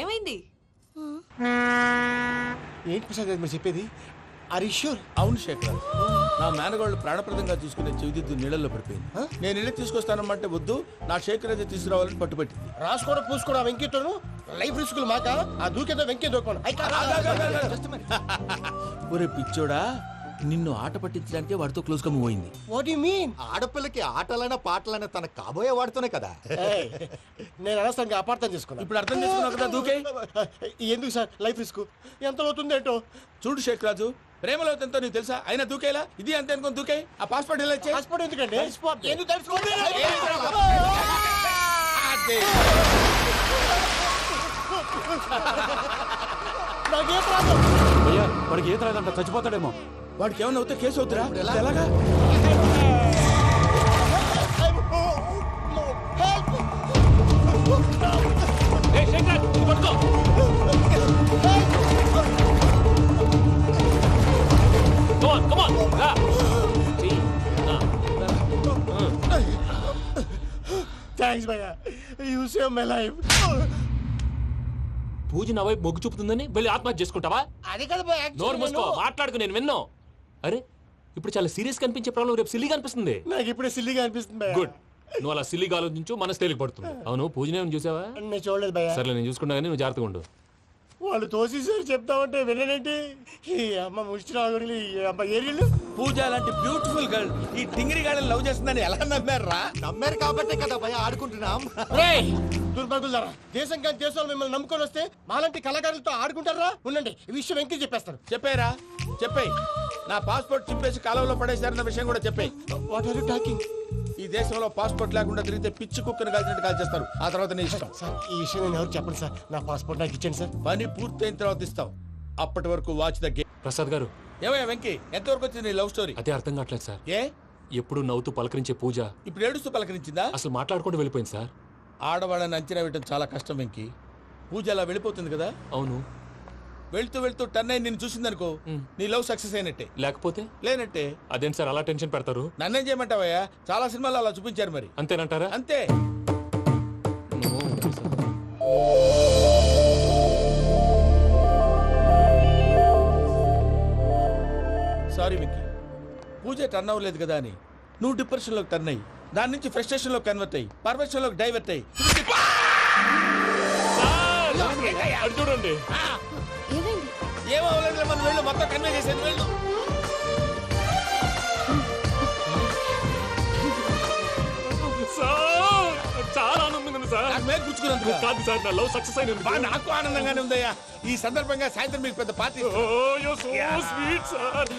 ఏమైంది? ఏంటి ప్రసాద్ గారు మీరు చెప్పేది? Are you sure? అవును శేఖర్, నా మేనగోళ్ళు ప్రాణప్రదంగా చూసుకునే చెవిదిద్దు నీళ్ళల్లో పడిపోయింది. నేను ఇళ్ళకి తీసుకొస్తానమ్మంటే వద్దు, నా శేఖర్ అయితే తీసుకురావాలని పట్టుబట్టింది. రాసుకోవడం పూసుకోవడం వెంకీతోను లైఫ్ రిస్కులు మాక. ఆ దూకేదో వెంకీ దూకోను. ఒరే పిచ్చోడా, నిన్ను ఆట పట్టించడానికే వాడితో క్లోజ్ గా మూవ్ అయింది. What you mean? ఆడపిల్లకి ఆటలైనా పాటలైనా తన కాబోయే వాడితోనే కదా. నేను అనవసరంగా అపార్థం చేసుకున్నా. ఇప్పుడు అర్థం చేసుకున్నావు కదా, దూకే. ఎందుకు సార్ లైఫ్ రిస్క్? ఎంత అవుతుంది ఏంటో చూడు శేఖర్ రాజు, ప్రేమలో ఎంతో నీకు తెలుసా? అయినా దూకేలా ఇది అంతే అనుకుని దూకే. ఆ పాస్పోర్ట్ ఎలా ఇచ్చే? పాస్పోర్ట్ ఎందుకండి? ఎందుకు తెలుసుకోండి? నాకేం ప్రాబ్లం? భయ్యా వాడికి ఈత రాదంట, చచ్చిపోతాడేమో. వాడికి ఏమన్నా అవుతే కేసు అవుతురా? ఎలాగా? థ్యాంక్స్ భయ్యా, యు సేవ్ మై లైఫ్. పూజ నా వైపు మొగ్గు చూపుతుందని వెళ్ళి ఆత్మహత్య చేసుకుంటావా? అది కదా భయ్యా. నోరు మూసుకో, మాట్లాడుకు, నేను విన్నో. అరే ఇప్పుడు చాలా సీరియస్ కనిపించే ప్రాబ్లం రేపు సిల్లీగా అనిపిస్తుంది. నాకు ఇప్పుడే సిల్లీగా అనిపిస్తుంది భయ్యా. గుడ్, నువ్వు అలా సిల్లీగా ఆలోచించు, మనసు తేలిక పడుతుంది. అవును పూజనే చూసావా? నేను చూడలేదు భయ్యా. సరే నేను చూసుకుంటా కానీ నువ్వు జాగ్రత్తగా ఉండు. వాళ్ళు తోసేసారు చెప్తామంటే విననేంటి? ఈ అమ్మ ముష్టి రాగుడి అమ్మ ఏరియలు. పూజ లాంటి బ్యూటిఫుల్ గర్ల్ ఈ టింగిరి గాడిని లవ్ చేస్తుందని ఎలా నమ్మారా? నమ్మారు కాబట్టే కదా భయ ఆడుకుంటున్నాం. దుర్భగులారా, దేశం కానీ దేశాలు మిమ్మల్ని నమ్ముకొని వస్తే మాలాంటి కళాకారులతో ఆడుకుంటారా? ఉండండి, ఈ విషయం వెంకీ చెప్పేస్తాను. చెప్పారా? చెప్పేయ్. నా పాస్పోర్ట్ చింపేసి కాలంలో పడేశారన్న విషయం కూడా చెప్పేయ్. What are you talking? ఈ దేశంలో పాస్పోర్ట్ లేకుండా తిరిగితే పిచ్చి కుక్కను కాల్చినట్టు కాల్చేస్తారు. ఆ తర్వాత నీ ఇష్టం. సార్ ఈ విషయం నేను ఎవరు చెప్పండి సార్. నా పాస్పోర్ట్ నాకు ఇచ్చేయండి సార్. పని పూర్తయిన తర్వాత ఇస్తాం. అప్పటి వరకు వాచ్ ద గేమ్. ప్రసాద్ గారు, ఏమయ్యా వెంకీ, ఎంతవరకు వచ్చింది నీ లవ్ స్టోరీ? అదే అర్థం కావట్లేదు సార్. ఏ ఎప్పుడు నవ్వుతూ పలకరించే పూజ ఇప్పుడు ఏడుస్తూ పలకరించిందా? అసలు మాట్లాడుకుంటూ వెళ్ళిపోయింది సార్. ఆడవాళ్ళని అంచనా వేయడం చాలా కష్టం వెంకీ. పూజ అలా వెళ్ళిపోతుంది కదా. అవును, వెళ్తూ వెళ్తూ టర్న్ అయి నిన్ను చూసిందనుకో, నీ లవ్ సక్సెస్ అయినట్టే. లేకపోతే లేనట్టే. అదేం సార్ అలా టెన్షన్ పెడతారు? నన్నేం చేయమంటావయ్యా? చాలా సినిమాలు అలా చూపించారు మరి. అంతేనంటారా? అంతే. సారీ విక్కీ, పూజ టర్న్ అవ్వలేదు కదా అని నువ్వు డిప్రెషన్ లోకి టర్న్ అయ్యి దాని నుంచి ఫ్రస్ట్రేషన్ లోకి కన్వర్ట్ అయ్యి పర్వర్షన్ లోకి డైవర్ట్ అయ్యి చూడండి. ఏమవ్వలేదు, మనం వెళ్ళు, మొత్తం కన్వే చేసేది వెళ్ళు. చాలా ఆనందంగా ఉంది సార్. నాకు మేలు గుచ్చుకున్నందుకు కాదు సార్, నా లవ్ సక్సెస్ అయినందుకు. నాకు ఆనందంగానే ఉందయ్యా. ఈ సందర్భంగా సాయంత్రం మీకు పెద్ద పార్టీ. Sweet sir.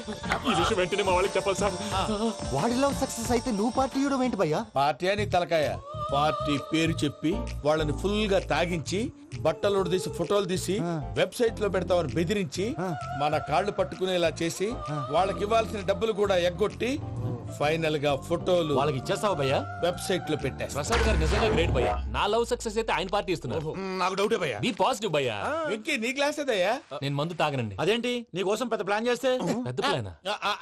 ఈ విషయం వెంటనే మా వాళ్ళకి చెప్పాలి సార్. వాడి లవ్ సక్సెస్ అయితే నువ్వు పార్టీ ఇవ్వడం ఏంటి భయ్యా? పార్టీ అని తలకాయ. పార్టీ పేరు చెప్పి వాళ్ళని ఫుల్ గా తాగించి బట్టలు తీసి ఫోటోలు తీసి వెబ్సైట్ లో పెడతామని బెదిరించి మన కాళ్ళు పట్టుకునేలా చేసి వాళ్ళకి ఇవ్వాల్సిన డబ్బులు కూడా ఎగ్గొట్టి ఫైనల్ గా ఫోటోలు వాళ్ళకి ఇచ్చేస్తావా భయ్యా? వెబ్సైట్ లో పెట్టేస్తా. ప్రసాద్ గారు నిజంగా గ్రేట్ భయ్యా. నా లవ్ సక్సెస్ అయితే ఆయన పార్టీ ఇస్తున్నారు. నాకు డౌటే భయ్యా. బీ పాజిటివ్ భయ్యా. వెంకీ నీ గ్లాస్ ఏదయ్యా? నేను మందు తాగనండి. అదేంటి నీ కోసం పెద్ద ప్లాన్ చేస్తే? పెద్ద ప్లానా?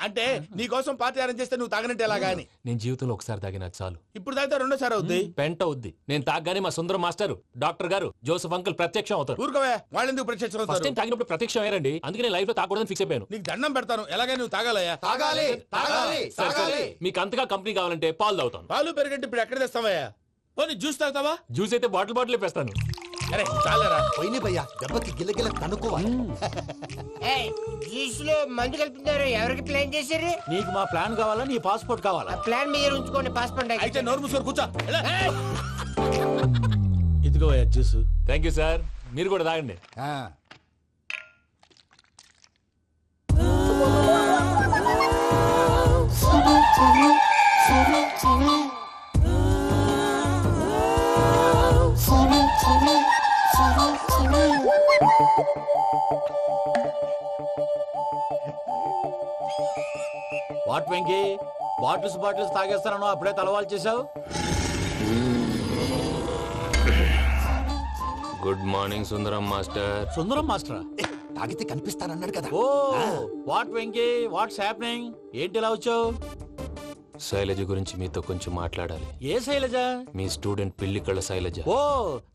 అంటే నీ కోసం పార్టీ అరేంజ్ చేస్తే నువ్వు తాగనంటే ఎలాగా అని. నేను జీవితంలో ఒకసారి తాగినా చాలు. ఇప్పుడు తాగితే రెండోసారి అవుద్ది. పెంట అవుద్ది. నేను తాగగానే మా సుందరం మాస్టర్, డాక్టర్ గారు, జోసెఫ్ అంకుల్ ప్రత్యక్షం అవుతారు. ఊరుకోవే, వాళ్ళు ఎందుకు ప్రత్యక్షం ఫస్ట్ అవుతారు? టైం తాగినప్పుడు ప్రత్యక్షం అయ్యారండి. అందుకే నేను లైఫ్ లో తాగకూడదని ఫిక్స్ అయిపోయాను. నీకు దండం పెడతాను, ఎలాగే నువ్వు తాగాలయ్యా. తాగాలి తాగాలి సరే, సరే. తాగాలి. మీకు అంతగా కంపెనీ కావాలంటే పాలు తాగుతాను. పాలు పెరిగంటే ఇప్పుడు ఎక్కడ తెస్తావయ్యా? పోనీ జ్యూస్ తాగుతావా? జ్యూస్ అయితే బాటిల్ వేస్తాను. అరే చాలరా. పోయిన భయ్యా దెబ్బకి గిల్లగిల్ల కనుక్కోవాలి. జ్యూస్ లో మందు కలుపుతున్నారు, ఎవరికి ప్లాన్ చేశారు? నీకు మా ప్లాన్ కావాలా, నీ పాస్పోర్ట్ కావాలా? ప్లాన్ మీరు ఉంచుకోండి, పాస్పోర్ట్ అయితే నోరు మూసుకొని కూర్చో. ఇదిగో జ్యూస్. Thank you sir. మీరు కూడా తాగండి. వాట్ వెంకీ, బాటిల్స్ తాగేస్తాను అప్పుడే తలవాలు చేసావు. Good morning Sundaram master. Sundaram మాస్టరా? తాగితే కనిపిస్తానన్నాడు కదా. Oh what Venky, what's happening? ఏంటి ఇలా వచ్చావు? శైలజ గురించి మీతో కొంచెం మాట్లాడాలి. ఏ శైలజ? మీ స్టూడెంట్ పిల్లి కళ్ళ శైలజ. ఓ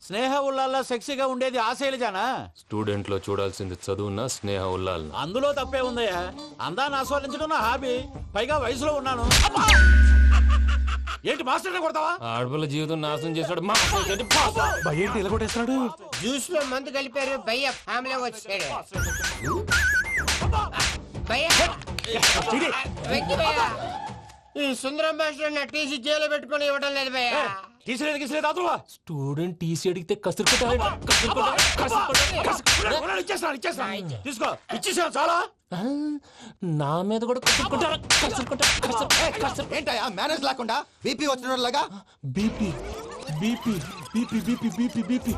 స్నేహ ఉల్లాల్లో సెక్సీగా ఉండేది ఆ శైలజానా? స్టూడెంట్ లో చూడాల్సింది చదువున స్నేహ ఉల్లాల్. అందులో తప్పే ఉందయ్యా. అందాన్ని ఆస్వాదించడం నా హాబీ. పైగా వయసులో ఉన్నాను. ఏంటి మాస్టర్ కొడతావా? ఆడపిల్ల జీవితం నాశనం చేశాడు. ఏంటి ఇలా కొట్టేస్తున్నాడు? జ్యూస్ లో మందు కలిపారు, భయ్య ఫ్యామిలీ వచ్చాడు. భయ్య వెక్కి భయ్య, ఈ సుందరం మాస్టర్ నా టీసీ జైల్లో పెట్టుకొని ఇవ్వడం లేదు భయ్య. స్టూడెంట్ టీసీ అడిగితే తీసుకో, ఇచ్చేసాను చాలా. నా మీద కూడా ఏంటయ్యా మేనేజ్ లేకుండా బీపీ వచ్చిన లాగా? BP BP BP BP BP BP.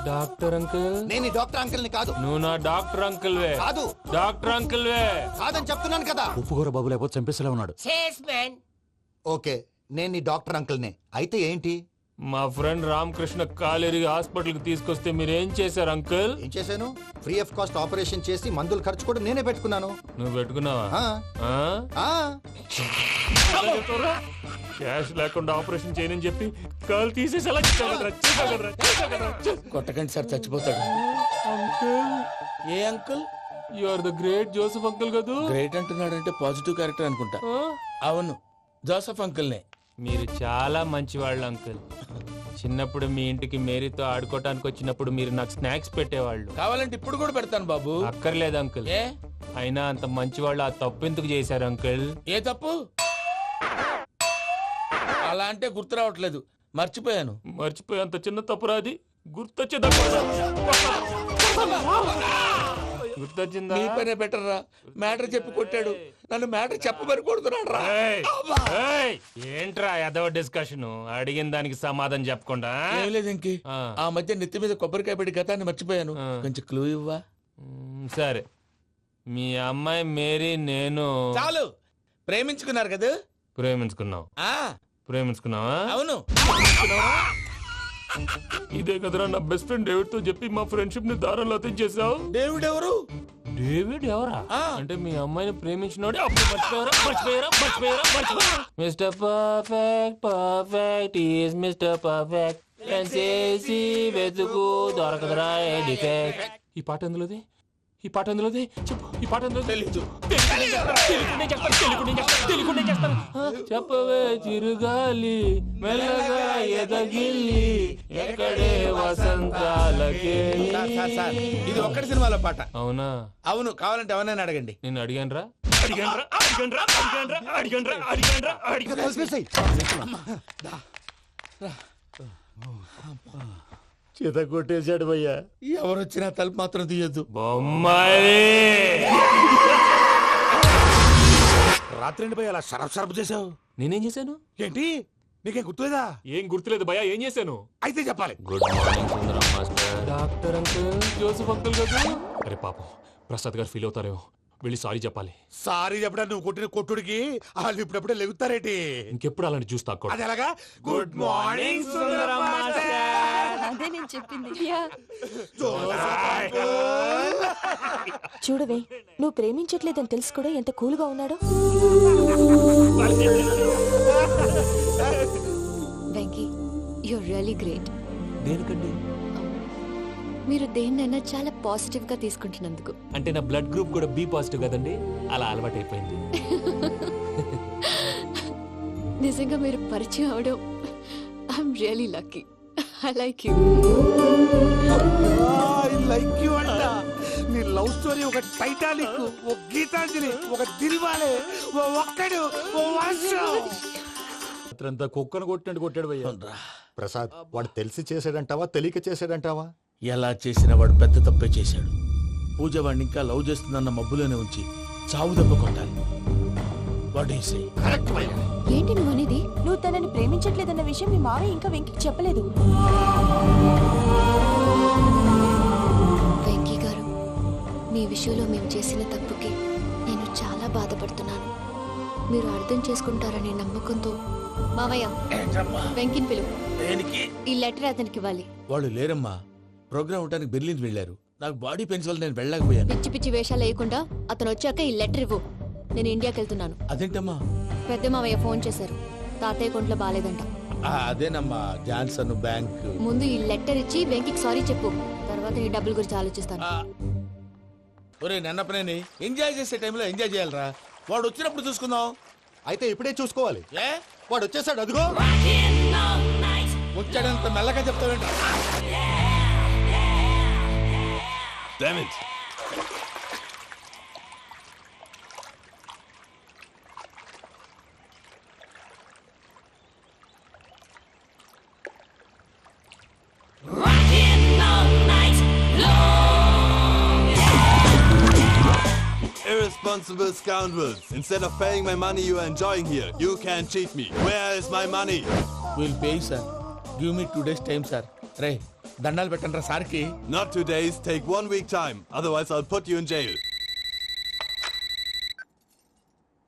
Doctor uncle, నేను ఈ డాక్టర్ అంకుల్ ని కాదు. నువ్వు నా డాక్టర్ అంకుల్ వే. కాదు డాక్టర్ అంకుల్ వే. కాదని చెప్తున్నాను కదా. ఉప్పుకూర బాబు లేకపోతే చంపేసేలా ఉన్నాడు. ఓకే, నేను ఈ డాక్టర్ అంకుల్ నే. అయితే ఏంటి? మా ఫ్రెండ్ రామకృష్ణ కాలేరి హాస్పిటల్ కి తీసుకొస్తే మీరేం చేశారు అంకుల్? ఏం చేశాను? ఫ్రీ ఆఫ్ కాస్ట్ ఆపరేషన్ చేసి మందులు ఖర్చు కూడా నేనే పెట్టుకున్నాను. నువ్వు పెట్టుకున్నావా? క్యాష్ లేకుండా ఆపరేషన్ చేయనని చెప్పి కాల్ తీసేసేలా కొట్టకండి సార్, చచ్చిపోతాడు. ఏ uncle? You are the great Joseph uncle కదా. గ్రేట్ అంటున్నాడంటే పాజిటివ్ క్యారెక్టర్ అనుకుంటా. అవును, జోసెఫ్ అంకుల్ నే. మీరు చాలా మంచివాళ్ళు అంకుల్. చిన్నప్పుడు మీ ఇంటికి మేరీతో ఆడుకోవటానికి వచ్చినప్పుడు మీరు నాకు స్నాక్స్ పెట్టేవాళ్ళు. కావాలంటే ఇప్పుడు కూడా పెడతాను బాబు. అక్కర్లేదు అంకుల్. ఏ అయినా అంత మంచివాళ్ళు ఆ తప్పు ఎందుకు చేశారు అంకుల్? ఏ తప్పు? అలా అంటే గుర్తు రావట్లేదు, మర్చిపోయాను. మర్చిపోయి అంత చిన్న తప్పురాది గుర్తొచ్చే గుర్తొచ్చిందా? నీ పనే బెటర్ రా. మ్యాటర్ చెప్పి కొట్టాడు, నన్ను మ్యాటర్ చెప్పమని కొడుతున్నాడు రా. ఏంట్రా ఎదవ డిస్కషన్? అడిగిన దానికి సమాధానం చెప్పకుండా. ఏం లేదు ఇంకి, ఆ మధ్య నెత్తి మీద కొబ్బరికాయ పెట్టి గతాన్ని మర్చిపోయాను. కొంచెం క్లూ ఇవ్వా? సరే, మీ అమ్మాయి మేరీ నేను చాలు. ప్రేమించుకున్నారు కదా? ప్రేమించుకున్నావు. ప్రేమించుకున్నావా? అవును. ఇదే కదరా నా బెస్ట్ ఫ్రెండ్ డేవిడ్ తో చెప్పి మా ఫ్రెండ్షిప్ ని దారంలో తెచ్చేసావు. డేవిడ్ ఎవరు? డేవిడ్ ఎవరా? అంటే మీ అమ్మాయిని ప్రేమించినోడే. అప్పుడు మర్చిపోయారా? Mister perfect perfect is mister perfect చేసి వెతుకు దొరకదురా డిఫెక్ట్. ఈ పాట ఎందులోది? చెప్పు. ఈ పాట ఎందులో? తెలీదు. చెప్పవే చిరుగాలి మెల్లగా ఎదగిల్లి ఎక్కడే వసంతాలకే. ఇది ఒక్కటి సినిమాలో పాట. అవునా? అవును. కావాలంటే ఎవరైనా అడగండి. నేను అడిగాను రా. చేత కొట్టేశాడు భయ్యా. ఎవరు వచ్చినా తలుపు మాత్రం తీయద్దు. బొమ్మాయి రాత్రి భయ్య అలా షరఫ్ చేసావు. నేనేం చేశాను? ఏంటి నీకేం గుర్తులేదా? ఏం గుర్తులేదు భయ్యా. ఏం చేశాను? అయితే చెప్పాలి. Good morning Sundaram master. Doctor uncle, Joseph uncle కదా. అరే పాపం, ప్రసాద్ గారు ఫీల్ అవుతారేమో. వెళ్ళి సారీ చెప్పాలి. సారీ చెప్పడా నువ్వు కొట్టిన కొట్టుడికి వాళ్ళు ఇప్పుడప్పుడే లెగుతారేటి? ఇంకెప్పుడు అలాంటి జ్యూస్ తాక్కూడదు. అది ఎలాగా? Good morning Sundaram master. అదే నేను చెప్పింది. చూడవే, నువ్వు ప్రేమించట్లేదని తెలుసు కూడా ఎంత కూల్గా ఉన్నాడో. Venky, you're really great. దేనికండి? మీరు దేన్నైనా చాలా పాజిటివ్ గా తీసుకుంటున్నందుకు. అంటే నా బ్లడ్ గ్రూప్ కూడా బి పాజిటివ్ కదండి, అలా అలవాటు అయిపోయింది. నిజంగా మీరు పరిచయం అవడం I'm really lucky. I like you. I like you అంట. నీ లవ్ స్టోరీ ఒక టైటానిక్, ఒక గీతాంజలి, ఒక దిల్వాలే, ఓ ఒక్కడు, ఓ వర్షం. అంతా కుక్కను కొట్టినట్టు కొట్టాడు భయ్యా. ప్రసాద్, వాడు తెలిసి చేసాడంటావా తెలియక చేసాడంటావా? ఎలా చేసినా వాడు పెద్ద తప్పే చేశాడు. పూజ వాడిని ఇంకా లవ్ చేస్తుందన్న మబ్బులోనే ఉంచి చావు దెబ్బ కొట్టాలి. ఏంటి నువ్వు అనేది? నువ్వు తనని ప్రేమించట్లేదన్న విషయం మీ మావయ్య ఇంకా వెంకికి చెప్పలేదు. వెంకీ గారు, మీ విషయంలో మేము చేసిన తప్పుకి నేను చాలా బాధపడుతున్నాను. మీరు అర్థం చేసుకుంటారనే నమ్మకంతో మావయ్య వెంకిని పిలువు. ఈ లెటర్ అతనికి ఇవ్వాలి. వాళ్ళు లేరమ్మా, ప్రోగ్రామ్ ఉండడానికి బెర్లిన్ వెళ్ళారు. నాకు బాడీ పెయిన్స్ వల్ల నేను వెళ్ళలేకపోయాను. పిచ్చి పిచ్చి వేషాలు వేయకుండా అతను వచ్చాక ఈ లెటర్ ఇవ్వు. నేను ఇండియాకి వెళ్తున్నాను. అదేంటమ్మా? పెద్ద మావయ్య ఫోన్ చేశారు, తాతయ్య కొంట్లో బాలేదంట. అదేనమ్మా, జాన్సన్ బ్యాంక్. ముందు ఈ లెటర్ ఇచ్చి వెంకికి సారీ చెప్పు, తర్వాత ఈ డబ్బుల గురించి ఆలోచిస్తాను. ఒరే నన్నపనేని, ఎంజాయ్ చేసే టైంలో ఎంజాయ్ చేయాలరా. వాడు వచ్చినప్పుడు చూసుకుందాం. అయితే ఇప్పుడే చూసుకోవాలి. ఏ వాడు వచ్చేసాడు, అదిగో. వచ్చాడంత మెల్లగా చెప్తావేంట? Damn it. Irresponsible scoundrels. Instead of paying my money you are enjoying here, you can cheat me. Where is my money? We'll pay, sir. Give me 2 days time, sir. Ray, దండాలు పెట్టండి సార్కి. Not 2 days, take 1 week time. Otherwise I'll put you in jail.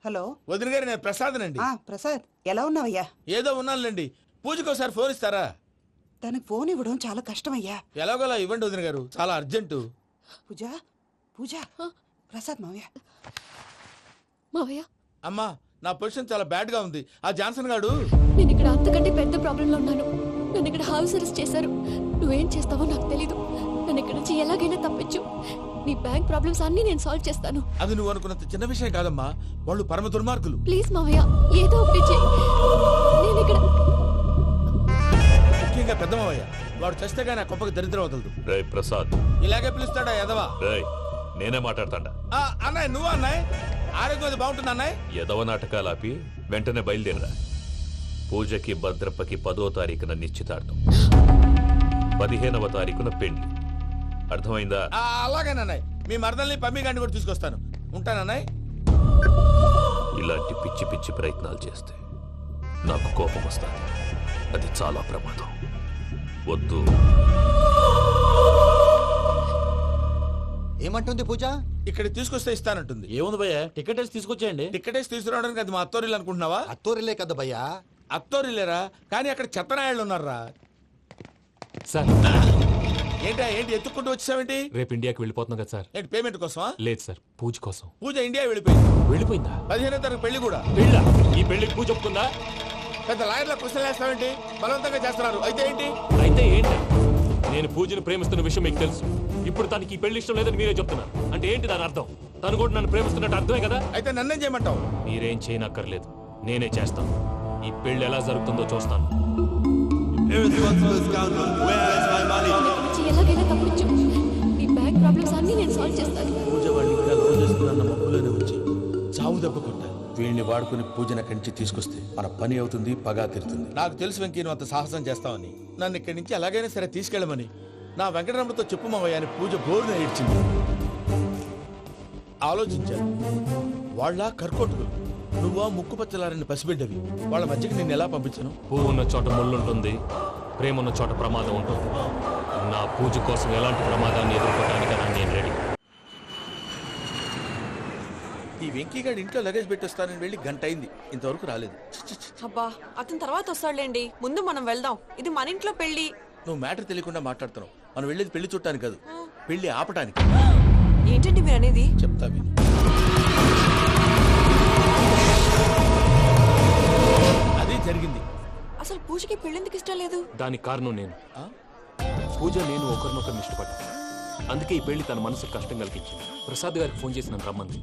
Hello వదిన గారు, నేను ప్రసాదనండి. ప్రసాద్, ఎలా ఉన్నావయ్యా? ఏదో ఉన్నానులేండి. పూజకి ఒకసారి ఫోన్ ఇస్తారా? తనకు ఫోన్ ఇవ్వడం చాలా కష్టమయ్యా. ఎలాగోలా ఇవ్వండి వదిన గారు, చాలా అర్జెంటు. పూజ పూజ, ప్రసాద్ మావయ్య. మావయ్య, అమ్మా, నా పొజిషన్ చాలా బ్యాడ్ గా ఉంది. ఆ జాన్సన్ గాడు. నేను ఇక్కడ అంతకంటే పెద్ద ప్రాబ్లంలో ఉన్నాను. నన్ను ఇక్కడ హౌస్ అరెస్ట్ చేశారు. నువ్వేం చేస్తావో నాకు తెలీదు. నన్ను ఇక్కడ నుంచి ఎలాగైనా తప్పించు. నీ బ్యాంక్ ప్రాబ్లమ్స్ అన్ని నేను సాల్వ్ చేస్తాను. అది నువ్వు అనుకున్నంత చిన్న విషయం కాదమ్మా. వాళ్ళు పరమ దుర్మార్గులు. ప్లీజ్ మావయ్య, ఏదో ఒకటి చెయ్యి. నేను ఇక్కడ ముఖ్యంగా పెద్దమావయ్య, వాడు చస్తే గానీ ఆ కొంపకి దరిద్రం వదలదు. రేయ్ ప్రసాద్, ఇలాగే పిలుస్తాడా ఎదవా? రేయ్ నేనే మాట్లాడతాడా? అన్నయ్య, నువ్వు అన్నయ్య. ఆరోగ్యం అది బాగుంటుంది అన్నయ్య. ఎదవ నాటకాలు ఆపి వెంటనే బయలుదేరరా. పూజకి భద్రప్పకి 10వ తారీఖున నిశ్చితార్థం, 15వ తారీఖున పెళ్లి. అర్థమైందా? అలాగేనన్నయ్య. మీ మరదల్ని పమ్మి గండి కూడా తీసుకొస్తాను. ఉంటానన్నయ్య. ఇలాంటి పిచ్చి పిచ్చి ప్రయత్నాలు చేస్తే నాకు కోపం వస్తుంది. అది చాలా ప్రమాదం. వద్దు. ఏమంటుంది పూజ? ఇక్కడ తీసుకొస్తే ఇస్తానంటుంది. ఏముంది భయ్య, టికెట్ వేసి తీసుకొచ్చేయండి. టికెట్ వేసి తీసుకురావడానికి అది మా అత్తోరిల్లు అనుకుంటున్నావా? అత్తోరిలే కదా భయ్యా. అత్తోరిల్లేరా, కానీ అక్కడ చెత్తనాయాళ్ళు ఉన్నారా. సార్, ఏంటి ఎత్తుక్కుంటూ వచ్చావేంటి? రేపు ఇండియాకి వెళ్ళిపోతున్నాం కదా సార్. ఏంటి పేమెంట్ కోసమా? లేదు సార్, పూజ కోసం. పూజ ఇండియా వెళ్ళిపోయింది. వెళ్ళిపోయిందా? 15వ తారీఖు పెళ్లి కూడా. పెళ్ళా? ఈ పెళ్లికి పూజ ఒప్పుకుందా? పెద్ద లాయర్ల క్వశ్చన్ వేస్తావేంటి? బలవంతంగా చేస్తున్నారు. అయితే ఏంటి? అయితే ఏంటి? నేను పూజను ప్రేమిస్తున్న విషయం మీకు తెలుసు. ఇప్పుడు తనకి ఈ పెళ్లి ఇష్టం లేదని మీరే చెప్తున్నారు. అంటే ఏంటి దాని అర్థం? తను కూడా నన్ను ప్రేమిస్తున్నట్టు అర్థమే కదా? అయితే నన్నేం చేయమంటావు? మీరేం చేయనక్కర్లేదు, నేనే చేస్తాను. ఈ పెళ్లి ఎలా జరుగుతుందో చూస్తాను. Irresponsible scoundrel, where is my money? ఎలాగైనా తప్పించు. నీ బ్యాంక్ ప్రాబ్లమ్స్ అన్ని నేను సాల్వ్ చేస్తాను. పూజ వాడిని ఇంకా లవ్ చేస్తుందన్న మబ్బులోనే వచ్చి చావు దెబ్బ కొట్టాలి. వీళ్ళని వాడుకుని పూజన కంచి తీసుకొస్తే మన పని అవుతుంది, పగా తీరుతుంది. నాకు తెలుసు వెంకీ నువ్వు అంత సాహసం చేస్తావని. నన్ను ఇక్కడి నుంచి ఎలాగైనా సరే తీసుకెళ్ళమని నా వెంకటరమణతో చెప్పు మావయ్య అని పూజ బోరున ఏడ్చింది. ఆలోచించాను. వాళ్ళ కర్కోటకులు, నువ్వా ముక్కు పచ్చలారని పసిబిడ్డవి. వాళ్ళ మధ్యకి నేను ఎలా పంపించను? పువ్వు ఉన్న చోట ముళ్ళుంటుంది, ప్రేమ ఉన్న చోట ప్రమాదం ఉంటుంది. నా పూజ కోసం ఎలాంటి ప్రమాదాన్ని ఎదుర్కోవడానికైనా నేను రెడీ. వెంకీగాడి ఇంట్లో లగేజ్ పెట్టొస్తానని వెళ్ళి గంట అయింది, ఇంతవరకు రాలేదు. అబ్బా అతని తర్వాత వస్తాడులేండి, ముందు మనం వెళ్దాం. ఇది మన ఇంట్లో పెళ్లి. నువ్వు మ్యాటర్ తెలియకుండా మాట్లాడుతున్నావు. మనం వెళ్ళేది పెళ్లి చుట్టానికి కాదు, పెళ్లి ఆపటానికి. ఏంటండి మీరు అనేది? చెప్తా విను. అదే జరిగింది. అసలు పూజకి పెళ్ళెందుకు ఇష్టం లేదు? దానికి కారణం నేను. పూజ నేను ఒకరినొకరిని ఇష్టపడ్డా. అందుకే ఈ పెళ్లి తన మనసుకు కష్టం కలిగించింది. ప్రసాద్ గారికి ఫోన్ చేసి నన్ను రమ్మంది.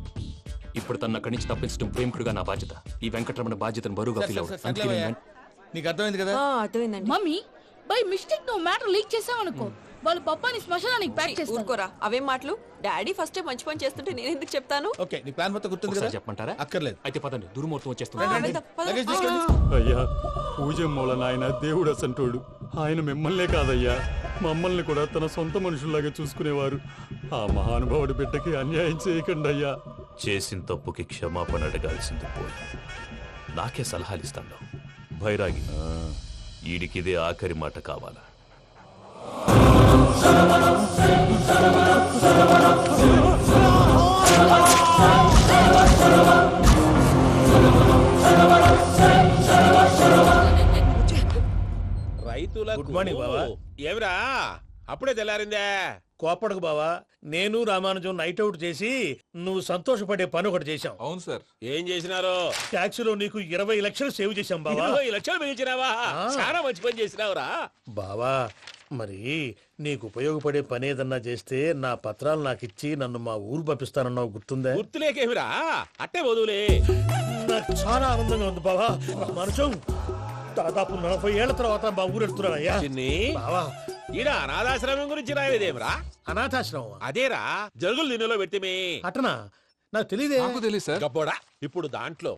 ఇప్పుడు తన అక్కడి నుంచి తప్పించడం ప్రేమికుడుగా నా బాధ్యత. ఈ వెంకటరమణ బాధ్యతను బరువుగా ఫీల్ అవుతుంది. నీకు అర్థమైంది కదా? అర్థమైందండి. మమ్మీ బై మిస్టేక్ నువ్వు మ్యాటర్ లీక్ చేసావనుకో, వాళ్ళు పప్పాని శ్మశానానికి ప్యాక్ చేస్తారు. ఊరుకోరా, అవేం మాటలు? డాడీ ఫస్ట్ మంచి పని చేస్తుంటే నేను ఎందుకు చెప్తాను? ఓకే, నీ ప్లాన్ మొత్తం గుర్తుంది కదా? చెప్పమంటారా? అక్కర్లేదు. అయితే పదండి, దుర్ముహూర్తం వచ్చేస్తుంది. లగేజ్ తీసుకోండి. అయ్యా పూజ మూలన ఆయన దేవుడు అసంటోడు. ఆయన మిమ్మల్నే కాదయ్యా, మమ్మల్ని కూడా తన సొంత మనుషుల్లాగా చూసుకునేవారు. ఆ మహానుభావుడి బిడ్డకి అన్యాయం చేయకండి అయ్యా. చేసిన తప్పుకి క్షమాపణ అడగాల్సింది పోయి నాకే సలహాలు ఇస్తాను. భైరాగి, ఈడికిదే ఆఖరి మాట కావాలా? రైతులకు గుడ్ మార్నింగ్ బావా. ఏమిరా అప్పుడే తెల్లారిందే? కోపడకు బావా, నేను రామానుజం నైట్ అవుట్ చేసి నువ్వు సంతోషపడే పని ఒకటి చేశాం. అవును సార్. ఏం చేసినారు? ట్యాక్సీలో నీకు 20 లక్షలు సేవ్ చేశాం బావా. 20 లక్షలు మిగిల్చినావా? చాలా మంచి పని చేసినావురా బావా. మరి నీకు ఉపయోగపడే పని ఏదన్నా చేస్తే నా పత్రాలు నాకు ఇచ్చి నన్ను మా ఊరు పంపిస్తానన్నావు, గుర్తుందా? గుర్తులేకేమిరా, అట్టే వదులే. నాకు చాలా ఆనందంగా ఉంది బావా. రామానుజం దాదాపు 40 ఏళ్ల తర్వాత మా ఊరు వెళ్తున్నానయ్యా. బావా ఈడ అనాథాశ్రమం గురించి రాయలేదేమిరా? అనాథాశ్రమం అదేరా, జరుగులు దీనిలో పెట్టిమే. అటనా? నాకు తెలియదే. నాకు తెలియదు సార్. గబ్బోడా, ఇప్పుడు దాంట్లో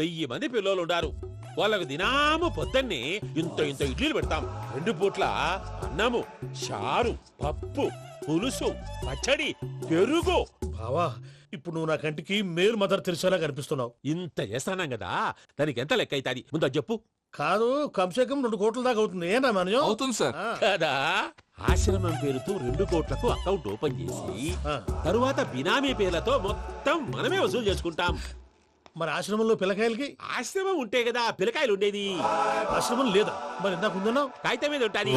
1000 మంది పిల్లలు ఉండారు. వాళ్ళకు దినాము పొద్దున్నే ఇంత ఇంత ఇడ్లీలు పెడతాం. 2 పూట్ల అన్నము, చారు, పప్పు, పులుసు, పచ్చడి, పెరుగు. బావా ఇప్పుడు నువ్వు నా కంటికి మేలు మదర్ తెలిసేలా కనిపిస్తున్నావు. ఇంత చేస్తానం కదా, దానికి ఎంత లెక్క అవుతుంది ముందు చెప్పు. కాదు, కంసేకం 2 కోట్ల దాకా అవుతుంది. ఏం రామానుజం? అవుతుంది సార్. కదా, ఆశ్రమం పేరుతో 2 కోట్లకు అకౌంట్ ఓపెన్ చేసి తరువాత బినామీ పేర్లతో మొత్తం మనమే వసూలు చేసుకుంటాం. మరి ఆశ్రమంలో పిల్లకాయలకి? ఆశ్రమం ఉంటే కదా పిల్లకాయలు ఉండేది. ఆశ్రమం లేదా? మరి ఇందాక ఉందన్నావు. కాగితం మీద ఉంటాది.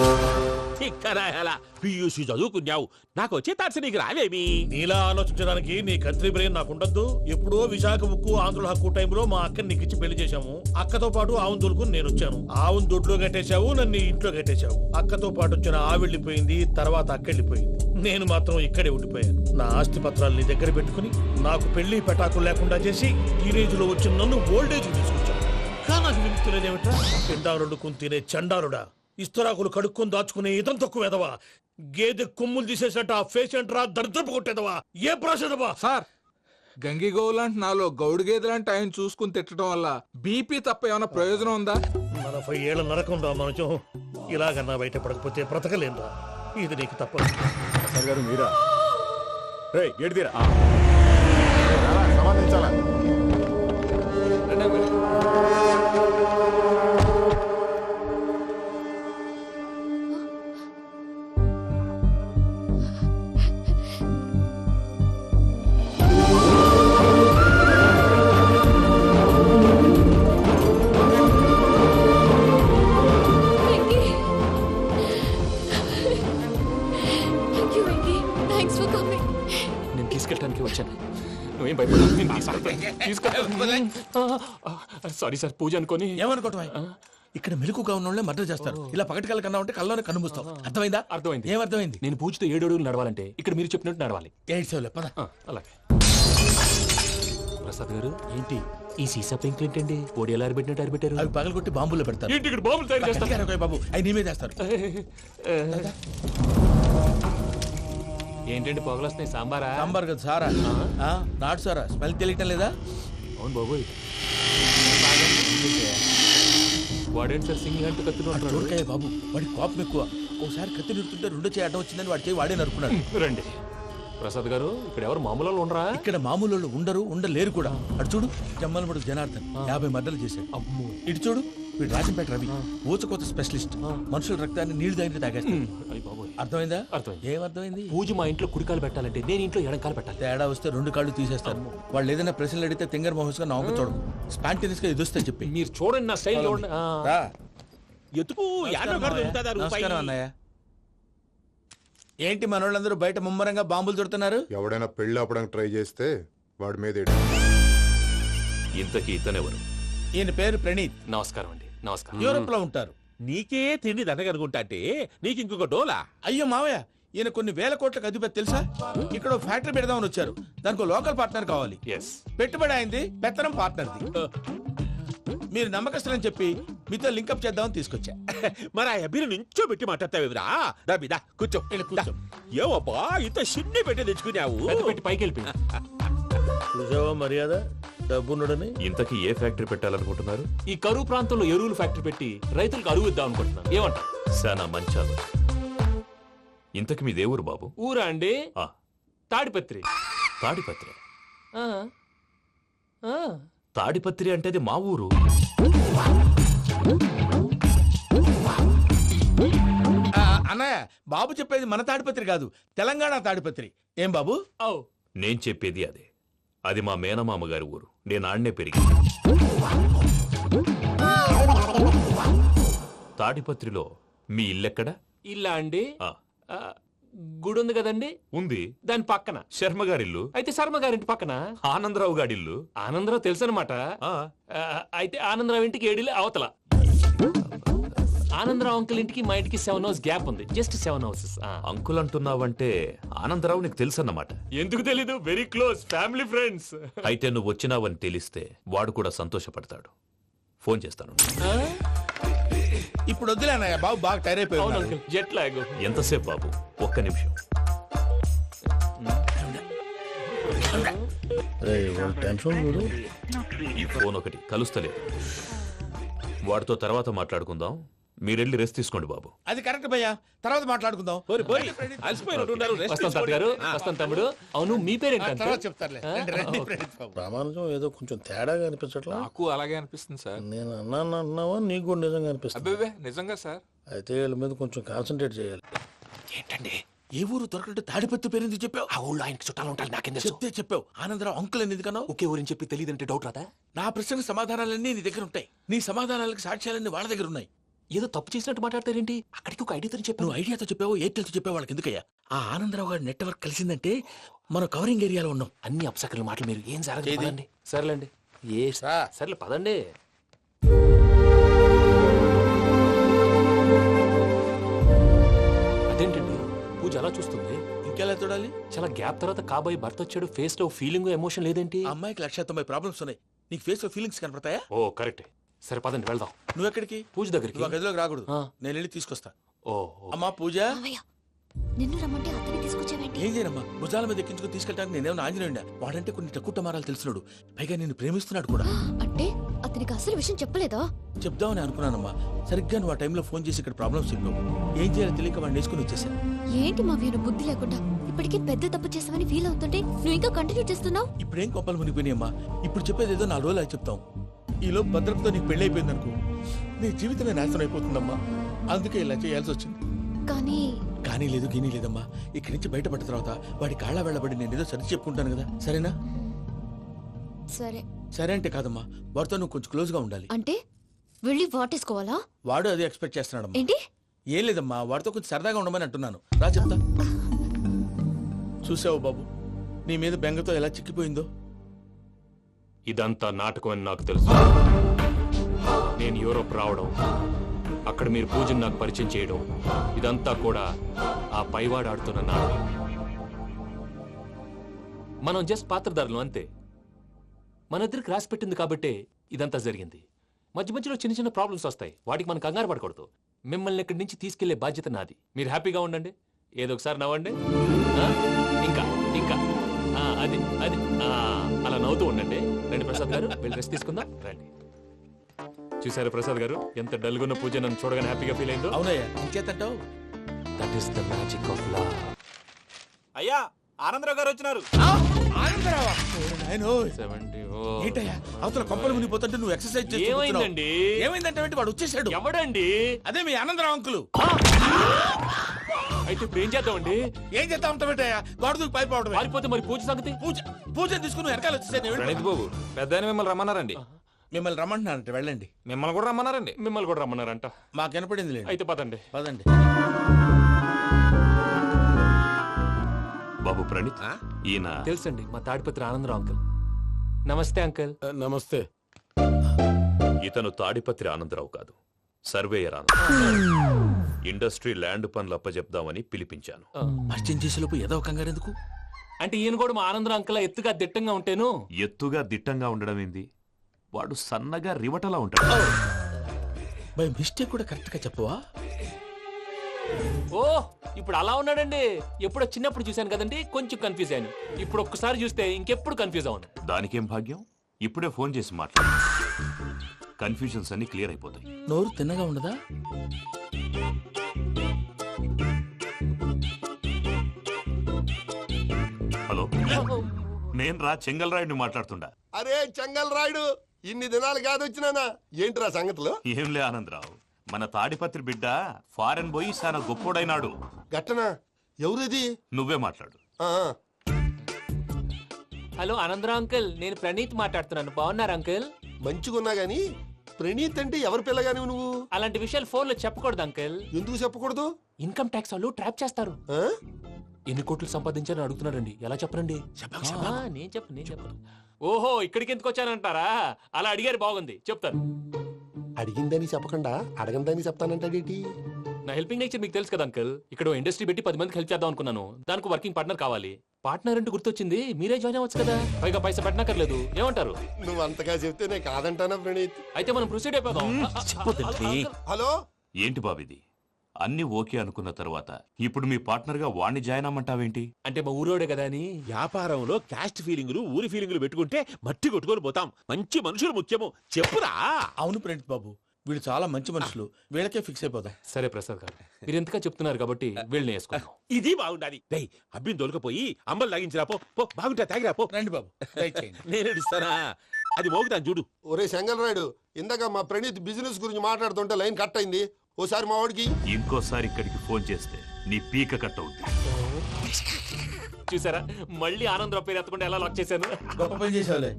చిక్కరాయాల పియూసీ చదువుకున్నావు, నాకు వచ్చే తాట్స్ నీకు రావేమి? నీలా ఆలోచించడానికి నీ కత్రి బ్రెయిన్ నాకు ఉండద్దు. ఎప్పుడో విశాఖ ఉక్కు ఆంధ్రుల హక్కు టైంలో మా అక్కని నీకిచ్చి పెళ్లి చేశాము. అక్కతో పాటు ఆవును దొడుకుని నేను వచ్చాను. ఆవును దొడ్లో కట్టేశావు, నన్ను ఇంట్లో కట్టేశావు. అక్కతో పాటు వచ్చిన ఆవిళ్ళిపోయింది, తర్వాత అక్కెళ్ళిపోయింది. నేను మాత్రం ఇక్కడే ఉండిపోయాను. నా ఆస్తి పత్రాలు నీ దగ్గర పెట్టుకుని నాకు పెళ్లి పెటాకులు లేకుండా చేసి టీనేజ్ లో వచ్చిన నన్ను ఓల్డేజ్ తీసుకొచ్చాను. కానీ నాకు విముక్తులేదేమిట్రా? పిండారుడుకుని తినే చండారుడా, ఇస్తరాకులు కడుక్కొని దాచుకునే ఇతం తక్కువ ఎదవా, గేదె కొమ్ములు తీసేసట ఆ పేషెంట్ రా దరిద్రపు కొట్టేదవా, ఏ ప్రాసెదవా? సార్, గంగి గోవులాంటి నాలో గౌడు గేదెలాంటి ఆయన చూసుకుని తిట్టడం వల్ల బీపీ తప్ప ఏమైనా ప్రయోజనం ఉందా? 40 ఏళ్ల నరకం రా మనచం. ఇలాగన్నా బయట పడకపోతే బ్రతకలేనురా. ఇది నీకు తప్పదు. గారు మీరా? ఏడిదిరా సమాధించాలా? నేను తీసుకెళ్ళడానికి వచ్చాను. నువ్వేం భయపడవు, నేను తీసుకెళ్తాను. సారీ సార్, పూజ అనుకోని. ఏమనుకోవటం? ఇక్కడ మెలకుగా ఉన్న వాళ్ళే మర్డర్ చేస్తారు. ఇలా పగటి కళ్ళ కన్నా ఉంటే కళ్ళలోనే కన్నుమూస్తావు. అర్థమైందా? అర్థమైంది. ఏమర్థమైంది? నేను పూజతో 7 అడుగులు నడవాలంటే ఇక్కడ మీరు చెప్పినట్టు నడవాలి. అలాగే. ప్రసాద్ గారు, ఏంటి ఈ సీసా పెంకులు ఏంటండి? పొడి ఎలా అరబెట్టినట్టు అరబెట్టారు? అవి పగలగొట్టి బాంబుల్లో పెడతారు. ఏంటి ఇక్కడ బాంబులు తయారు చేస్తారు? బాబు, అవి నీ మీద వేస్తారు. ఏంటండి పొగలు వస్తున్నాయి? సాంబారా? సాంబార్ కదా, సారా. నాటు సారా. స్మెల్ తెలియటం లేదా? అవును బాబోయ్. వాడేంటి సార్ సింగిల్ హ్యాండ్ కత్తి బాబు, వాడి కోపం ఎక్కువ. ఒకసారి కత్తి నిరుతుంటే 2 చేయి అడ్డం వచ్చిందని వాడి చేయి వాడే నరుకున్నాడు. రండి ప్రసాద్ గారు, ఇక్కడ ఎవరు మామూలు వాళ్ళు ఉండరా? ఇక్కడ మామూలు వాళ్ళు ఉండరు, ఉండలేరు కూడా. అటు చూడు, జమ్మలమడు జనార్దన్ 50 మర్డర్లు చేశాడు. అమ్మో. ఇటు చూడు, వీడు రాజంపేట రవి ఊచకోత స్పెషలిస్ట్. మనుషుల రక్తాన్ని నీళ్లు దగ్గర తాగేస్తాడు. అర్థమైందా? ఏమర్థమైంది? పూజ మా ఇంట్లో కుడికాలు పెట్టాలంటే నేను ఇంట్లో ఎడంకాలు పెట్టాలి. తేడా వస్తే 2 కాళ్ళు తీసేస్తారు. వాళ్ళు ఏదైనా ప్రశ్నలు అడిగితే తింగర్ మహోస్ గా నవ్వు చూడదు. స్పాంటినియస్ గా ఎదుస్తా చెప్పి మీరు చూడండి నా స్టైల్ ఎతుకు నమస్కారం అన్నయ్య. ఏంటి మనోళ్ళందరూ బయట ముమ్మరంగా బాంబులు దొరుకుతున్నారు? ఎవడైనా పెళ్లి ఆపడానికి ట్రై చేస్తే వాడి మీద ఇంతకీ ఇతనెవరు? ఈయన పేరు ప్రణీత్. నమస్కారం అండి. నమస్కారం. యూరోప్ లో ఉంటారు. నీకే తిండి దండగనుకుంటా అంటే నీకు ఇంకొక డోలా? అయ్యో మావయ్య, ఈయన కొన్ని వేల కోట్లకు అధిపతి తెలుసా? ఇక్కడ ఫ్యాక్టరీ పెడదామని వచ్చారు. దానికి లోకల్ పార్ట్నర్ కావాలి. పెట్టుబడి అయింది, పెత్తనం పార్ట్నర్ది. మీరు నమ్మకస్తులని చెప్పి మీతో లింకప్ చేద్దామని తీసుకొచ్చా. మరి ఆ అబ్బిని నుంచో పెట్టి మాట్లాడతావురా? దాబిదా కూర్చో. ఏవబ్బా ఇంత సిన్ని పెట్టి తెచ్చుకున్నావు? పెట్టి పైకి వెళ్ళి చూసావా మర్యాద డబ్బున్నడని. ఇంతకీ ఏ ఫ్యాక్టరీ పెట్టాలనుకుంటున్నారు? ఈ కరువు ప్రాంతంలో ఎరువులు ఫ్యాక్టరీ పెట్టి రైతులకు అరువు ఇద్దాం అనుకుంటున్నాను. ఏమంటా? శానా మంచాలు. ఇంతకి మీ దేవురు బాబు? ఊరా అండి? తాడిపత్రి. తాడిపత్రి? తాడిపత్రి అంటే అది మా ఊరు. అన్నయ్య, బాబు చెప్పేది మన తాడిపత్రి కాదు, తెలంగాణ తాడిపత్రి. ఏం బాబు? నేను చెప్పేది అదే. అది మా మేనమామ గారి ఊరు. నేను ఆడనే పెరిగి. తాడిపత్రిలో మీ ఇల్లెక్కడ? ఇల్లా అండి? గుడి ఉంది కదండి? ఉంది. దాని పక్కన శర్మ గారిల్లు. అయితే శర్మ గారింటి పక్కన ఆనందరావు గారిల్లు. ఆనందరావు తెలుసు అనమాట. అయితే ఆనందరావు ఇంటికి 7 అవతల. ఆనందరావు అంకుల్ ఇంటికి మా ఇంటికి 7 హౌస్ గ్యాప్ ఉంది. Just 7 houses. అంకుల్ అంటున్నావంటే ఆనందరావు నీకు తెలుసు అన్నమాట. ఎందుకు తెలీదు? Very close family friends. అయితే నువ్వు వచ్చినావని తెలిస్తే వాడు కూడా సంతోషపడతాడు. ఫోన్ చేస్తాను. ఇప్పుడు వద్దులే అన్నయ్య, బాబు బాగా టైర్ అయిపోయాడు. Jet lag. ఎంతసేపు బాబు? ఒక్క నిమిషం. ఈ ఫోన్ ఒకటి కలుస్తలేదు. వాడితో తర్వాత మాట్లాడుకుందాం. మీరెళ్ళి రెస్ట్ తీసుకోండి బాబు. అది కరెక్ట్ భయ్యా, తర్వాత మాట్లాడుకుందాం. వస్తాం గారు, వస్తాం తమ్ముడు. అవును, మీ పేరేంటి? చెప్తారులే. ప్రామాణికం ఏదో కొంచెం తేడాగా అనిపించట్లా? నాకు అలాగే అనిపిస్తుంది సార్. నేను అన్నావా నీకు కూడా నిజంగా అనిపిస్తుంది? అబ్బే నిజంగా సార్. అయితే వీళ్ళ మీద కొంచెం కాన్సన్ట్రేట్ చేయాలి. ఏంటండి ఏ ఊరు దొరకట్టు తాడిపత్రి పేరు ఎందుకు చెప్పావు? ఆ ఊళ్ళో ఆయనకి చుట్టాలు ఉంటారు. నాకేం చెప్తే చెప్పావు. ఆనందరావు అంకుల్ అని ఎందుకన్నావు? ఒకే ఊరిని చెప్పి తెలియదంటే డౌట్ రాదా? నా ప్రశ్నకు సమాధానాలన్నీ నీ దగ్గర ఉంటాయి. నీ సమాధానాలకు సాక్ష్యాలన్నీ వాళ్ళ దగ్గర ఉన్నాయి. ఏదో తప్పు చేసినట్టు మాట్లాడతారేంటి? అక్కడికి ఒక ఐడియాతో చెప్పావు. నువ్వు ఐడియాతో చెప్పావు, ఎయిర్టెల్తో చెప్పావు, వాళ్ళకి ఎందుకయ్యా? ఆ ఆనందరావు గారి నెట్వర్క్ కలిసిందంటే మనం కవరింగ్ ఏరియాలో ఉన్నాం. అన్ని అప్సకర్ల మాటలు మీరు ఏం జరగదండి. సర్లేండి. సర్లే పదండి. అదేంటండి పూజ అలా చూస్తుంది? ఇంకెలా చూడాలి? చాలా గ్యాప్ తర్వాత కాబోయే భర్త వచ్చాడు. ఫేస్ లో ఫీలింగ్ ఎమోషన్ లేదేంటి? అమ్మాయికి 190 ప్రాబ్లమ్స్ ఉన్నాయి. నీకు ఫేస్ లో ఫీలింగ్స్ కనపడతాయా? ఓ కరెక్ట్. సరే పదండి వెళ్దాం. నువ్వు ఎక్కడికి? పూజ దగ్గరికి. నువ్వు గదిలోకి రాకూడదు, నేను వెళ్ళి తీసుకొస్తా. ఓ అమ్మా పూజ, నిన్ను రమ్మంటే అతన్ని తీసుకొచ్చావేంటి? ఏం చేయనమ్మా, భుజాల మీద ఎక్కించుకుని తీసుకెళ్ళడానికి నేనేమన్నా ఆంజనేయుడా? వాడంటే కొన్ని తక్కువ టమారాలు తెలిసినాడు, పైగా నేను ప్రేమిస్తున్నాడు కూడా. అంటే అతనికి అసలు విషయం చెప్పలేదా? చెప్దామని అనుకున్నానమ్మా. సరిగ్గా నువ్వు ఆ టైంలో ఫోన్ చేసి ఇక్కడ ప్రాబ్లమ్స్ చెప్పావు. ఏం చేయాలో తెలియక వాడిని వేసుకుని వచ్చేసా. ఏంటి మా వీరు బుద్ధి లేకుండా ఇప్పటికీ పెద్ద తప్పు చేసామని ఫీల్ అవుతుంటే నువ్వు ఇంకా కంటిన్యూ చేస్తున్నావు? ఇప్పుడేం కోపాలు మునిగిపోయినాయమ్మా. ఇప్పుడు చెప్పేది ఏదో 4 రోజులు చెప్తాం. ఈలో భద్రతతో నీకు పెళ్లి అయిపోయింది అనుకో, నీ జీవితమే నాశనం అయిపోతుందమ్మా. అందుకే ఇలా చేయాల్సి వచ్చింది. కానీ లేదు, గీనీ లేదమ్మా. ఇక్కడి నుంచి బయటపడ్డ తర్వాత వాడి కాళ్ళ వెళ్ళబడి నేను ఏదో సరి చెప్పుకుంటాను కదా, సరేనా? సరే. సరే అంటే కాదమ్మా, వాడితో నువ్వు కొంచెం క్లోజ్ గా ఉండాలి. అంటే వెళ్ళి వాటేసుకోవాలా? వాడు అదే ఎక్స్పెక్ట్ చేస్తున్నాడమ్మా. ఏంటి? ఏం లేదమ్మా, వాడితో కొంచెం సరదాగా ఉండమని అంటున్నాను. రా చెప్తా. చూసావు బాబు, నీ మీద బెంగతో ఎలా చిక్కిపోయిందో. ఇదంతా నాటకం అని నాకు తెలుసు. నేను యూరోప్ రావడం, అక్కడ మీరు పూజను నాకు పరిచయం చేయడం, ఇదంతా కూడా ఆ పైవాడు ఆడుతున్న నాటకం. మనం జస్ట్ పాత్రధారులు అంతే. మన ఇద్దరికి రాసి పెట్టింది కాబట్టే ఇదంతా జరిగింది. మధ్య మధ్యలో చిన్న చిన్న ప్రాబ్లమ్స్ వస్తాయి, వాటికి మనం కంగారు పడకూడదు. మిమ్మల్ని ఇక్కడి నుంచి తీసుకెళ్లే బాధ్యత నాది. మీరు హ్యాపీగా ఉండండి, ఏదో ఒకసారి నవ్వండి. ఇంకా ఇంకా అది అది అలా నవ్వుతూ ఉండండి. రండి ప్రసాద్ గారు, వెళ్ళి రెస్ట్ తీసుకుందాం. రండి. చూసారు ప్రసాద్ గారు, ఎంత డల్గున్న పూజ నన్ను చూడగానే హ్యాపీగా ఫీల్ అయిందో? అవునయ్యా, ఇంకేతంటావు? That is the magic of love. అయ్యా ఆనందరావు గారు వచ్చినారు. ఆనందరావా? నాయనో 70. ఏంటయ్యా అవతల కొంపలు మునిగిపోతుంటే నువ్వు ఎక్సర్సైజ్ చేస్తూ ఏమైందండి? కూర్చున్నావు. ఏమైందంటే వాడు వచ్చేసాడు. ఎవడండి? అదే మీ ఆనందరావు అంకులు. అయితే ఇప్పుడు ఏం చేద్దామండి? ఏం చేస్తా ఉంటావేటయ్యా, గోడ దూకి పైపోవడం. పారిపోతే మరి పూజ సంగతి? పూజ తీసుకుని నువ్వు వెనకాల వచ్చేసాను. ప్రణీత్ బాబు పెద్ద మిమ్మల్ని రమ్మన్నారండి. మిమ్మల్ని రమ్మంటున్నారంట, వెళ్ళండి. మిమ్మల్ని కూడా రమ్మన్నారండి. మిమ్మల్ని కూడా రమ్మన్నారంట. మాకు వినపడింది. అయితే పదండి. పదండి. బాబు ప్రణీత్, ఈయన తెలుసండి, మా తాడిపత్రి ఆనందరావు అంకుల్. నమస్తే అంకుల్. నమస్తే. ఇతను తాడిపత్రి ఆనందరావు కాదు, సర్వేయర్ ఆనందరావు. ఇండస్ట్రీ ల్యాండ్ పనులు అప్పచెప్దామని పిలిపించాను. పరిచయం చేసేలోపు ఏదో కంగారు ఎందుకు? అంటే ఈయన కూడా మా ఆనందరావు అంకుల్ ఎత్తుగా దిట్టంగా ఉంటేను. ఎత్తుగా దిట్టంగా ఉండడం ఏంది, వాడు సన్నగా రివటలా ఉంటాడు. బై మిస్టేక్ కూడా కరెక్ట్ గా చెప్పవా? ఓ ఇప్పుడు అలా ఉన్నాడండి. ఎప్పుడో చిన్నప్పుడు చూశాను కదండి, కొంచెం కన్ఫ్యూజ్ అయ్యాను. ఇప్పుడు ఒక్కసారి చూస్తే ఇంకెప్పుడు కన్ఫ్యూజ్ అవును. దానికేం భాగ్యం, ఇప్పుడే ఫోన్ చేసి మాట్లాడు. కన్ఫ్యూజన్స్ అన్ని క్లియర్ అయిపోతాయి. నోరు తిన్నగా ఉండదా? హలో, నేను రా చెంగల్ రాయుడిని మాట్లాడుతుండా. అరే చెంగల్ రాయుడు, ఇన్ని దినాలు కాదు వచ్చినానా? ఏంట్రా సంగతులు? ఏంలే ఆనందరావు, మన తాడిపత్రి బిడ్డ ఫారెన్ పోయి చాలా గొప్పోడైనాడు. గట్టనా? ఎవరిది? నువ్వే మాట్లాడు. హలో ఆనందరావు అంకుల్, నేను ప్రణీత్ మాట్లాడుతున్నాను. బాగున్నారు అంకుల్? మంచిగున్నా గాని ప్రణీత్ అంటే ఎవరి పిల్లగాని నువ్వు? అలాంటి విషయాలు ఫోన్ లో చెప్పకూడదు అంకుల్. ఎందుకు చెప్పకూడదు? ఇన్కమ్ ట్యాక్స్ వాళ్ళు ట్రాప్ చేస్తారు. ఎన్ని కోట్లు సంపాదించాలని అడుగుతున్నాడండి, ఎలా చెప్పరండి? నేను చెప్పను. ఓహో, ఇక్కడికి ఎందుకు వచ్చానంటారా? అలా అడిగారు, బాగుంది, చెప్తాను. అడిగిందని చెప్పకుండా అడగందని చెప్తానంటాడేటి? నా హెల్పింగ్ నేచర్ మీకు తెలుసు కదా అంకుల్. ఇక్కడ ఇండస్ట్రీ పెట్టి 10 మందికి హెల్ప్ చేద్దాం అనుకున్నాను. దానికి వర్కింగ్ పార్ట్నర్ కావాలి. పార్ట్నర్ అంటే గుర్తొచ్చింది, మీరే జాయిన్ అవ్వచ్చు కదా, పైగా పైసా పెట్టనక్కర్లేదు. ఏమంటారు? నువ్వు అంతగా చెప్తే నేను కాదంటానా ప్రణీత్? అయితే మనం ప్రొసీడ్ అయిపోదాం. హలో, ఏంటి బాబిది, అన్ని ఓకే అనుకున్న తర్వాత ఇప్పుడు మీ పార్ట్నర్ గా వాణ్ణి జాయిన్ అమ్మంటావేంటి? అంటే మా ఊరోడే కదా అని. వ్యాపారంలో క్యాస్ట్ ఫీలింగులు, ఊరి ఫీలింగులు పెట్టుకుంటే మట్టి కొట్టుకొని పోతాం. మంచి మనుషులు ముఖ్యము, చెప్పురా. అవును ప్రణీత్ బాబు, వీళ్ళు చాలా మంచి మనుషులు, వీళ్ళకే ఫిక్స్ అయిపోదాం. సరే ప్రసాద్ గారు, మీరు ఎంతగా చెప్తున్నారు కాబట్టి వీళ్ళని వేసుకుందాం. ఇది బాగుండాలి. డై అబ్బిని దొలకపోయి అంబలు లాగించిరా పో. బాగుంటా తాగిరా పో. రండి బాబు, నేను ఇస్తానా? అది మోగుతాను చూడు. ఒరే చెంగల్ రాయుడు, ఇందాక మా ప్రణీత్ బిజినెస్ గురించి మాట్లాడుతుంటే లైన్ కట్ అయింది. ఓసారి మా వాడికి ఇంకోసారి ఇక్కడికి ఫోన్ చేస్తే నీ పీక కట్ అవుద్ది. చూసారా, మళ్ళీ ఆనందరావు పేరు ఎత్తకుండా ఎలా లాక్ చేశాను. గొప్ప పని చేసేవాళ్ళే.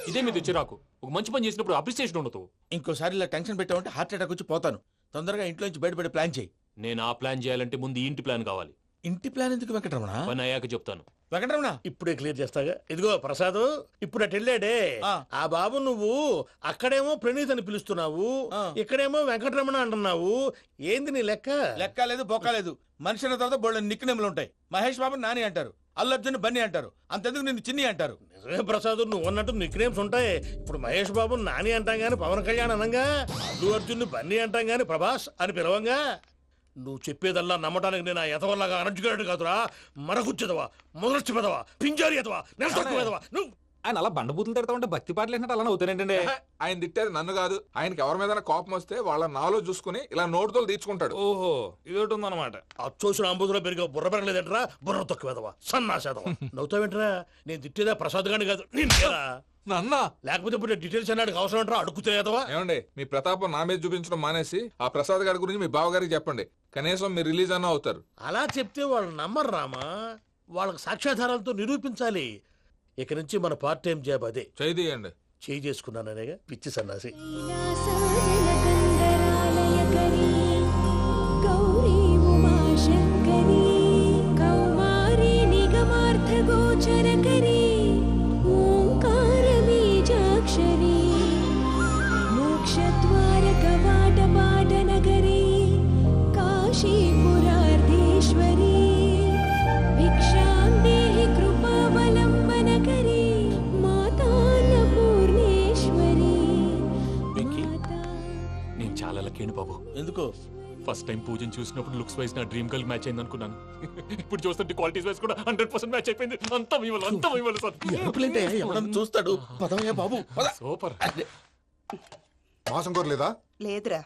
ఇదే మీద చిరాకు. ఒక మంచి పని చేసినప్పుడు అప్రిసియేషన్ ఉండదు. ఇంకోసారి ఇలా టెన్షన్ పెట్టామంటే హార్ట్ అటాక్ వచ్చి పోతాను. తొందరగా ఇంట్లో నుంచి బయటపడే ప్లాన్ చేయి. నేను ఆ ప్లాన్ చేయాలంటే ముందు ఈ ఇంటి ప్లాన్ కావాలి. ఇంటి ప్లాన్ ఎందుకు వెంకటరమణ? పని అయ్యాక చెప్తాను. వెంకటరమణ ఇప్పుడే క్లియర్ చేస్తాగా. ఇదిగో ప్రసాద్, ఇప్పుడు అటు వెళ్ళాడే ఆ బాబు, నువ్వు అక్కడేమో ప్రణీత్ అని పిలుస్తున్నావు, ఇక్కడేమో వెంకటరమణ అంటున్నావు. ఏంది నీ లెక్క? లెక్క లేదు, బొక్క లేదు. మనిషి అన్న తర్వాత బోళ్ళ నిక్నెములు ఉంటాయి. మహేష్ బాబు నాని అంటారు, అల్లు అర్జున్ బన్నీ అంటారు, అంతెందుకు నిన్ను చిన్ని అంటారు. నిజమే ప్రసాద్, నువ్వు అన్నట్టు నిక్నేమ్స్ ఉంటాయి. ఇప్పుడు మహేష్ బాబు నాని అంటాం గాని పవన్ కళ్యాణ్ అనంగా, అల్లు అర్జున్ బన్నీ అంటాం గాని ప్రభాస్ అని పిలవంగా. నువ్వు చెప్పేదల్లా నమ్మటానికి నేను ఎతవల్లాగా అనర్జుకేటెడ్ కాదురా. మరగుచ్చదవా, మొదలచ్చి పెదవా, పింజారి ఎదవా, నెలసొక్కుదవా నువ్వు. ఆయన అలా బండబూతులు తిడతా ఉంటే భక్తి పాటలు ఏంటంటే అలా అవుతానంటే. ఆయన తిట్టేది నన్ను కాదు, ఆయనకి ఎవరి మీద కోపం వస్తే వాళ్ళ నాలో చూసుకుని ఇలా నోటుతో తీర్చుకుంటాడు. ఓహో, ఇదొకటి ఉందన్నమాట. అచ్చోసిన అంబుధులో పెరిగే బుర్ర పెరగలేదంటరా, బుర్ర తొక్కువేదవా, సన్నాసేదవా. నవ్వుతావేంటరా? నేను తిట్టేదా ప్రసాద్ గాని కాదు, నన్నా. లేకపోతే ఇప్పుడు డీటెయిల్స్ అన్నాడు అవసరం అంటారా? అడుగుతాయేదవా. ఏమండి, మీ ప్రతాపం నా మీద చూపించడం మానేసి ఆ ప్రసాద్ గారి గురించి మీ బావగారికి చెప్పండి. కనీసం మీరు రిలీజ్ అన్న అవుతారు. అలా చెప్తే వాళ్ళు నమ్మరు రామా. వాళ్ళకి సాక్ష్యాధారాలతో నిరూపించాలి. ఇక నుంచి మన పార్ట్ టైం జాబ్ అదే. చేయండి. చేయి చేసుకున్నాననేగా పిచ్చి సన్నాసి. బాబు ఎందుకు? ఫస్ట్ టైం పూజను చూసినప్పుడు లుక్స్ వైజ్ నా డ్రీమ్ గర్ల్ మ్యాచ్ అయింది అనుకున్నాను. ఇప్పుడు చూస్తుంటే క్వాలిటీస్ వైజ్ కూడా 100% మ్యాచ్ అయిపోయింది. అంతా ఇవ్వాలి సార్. చూస్తాడు. పదవయ్యా బాబు, సూపర్. మాసం కోరలేదా? లేదురా,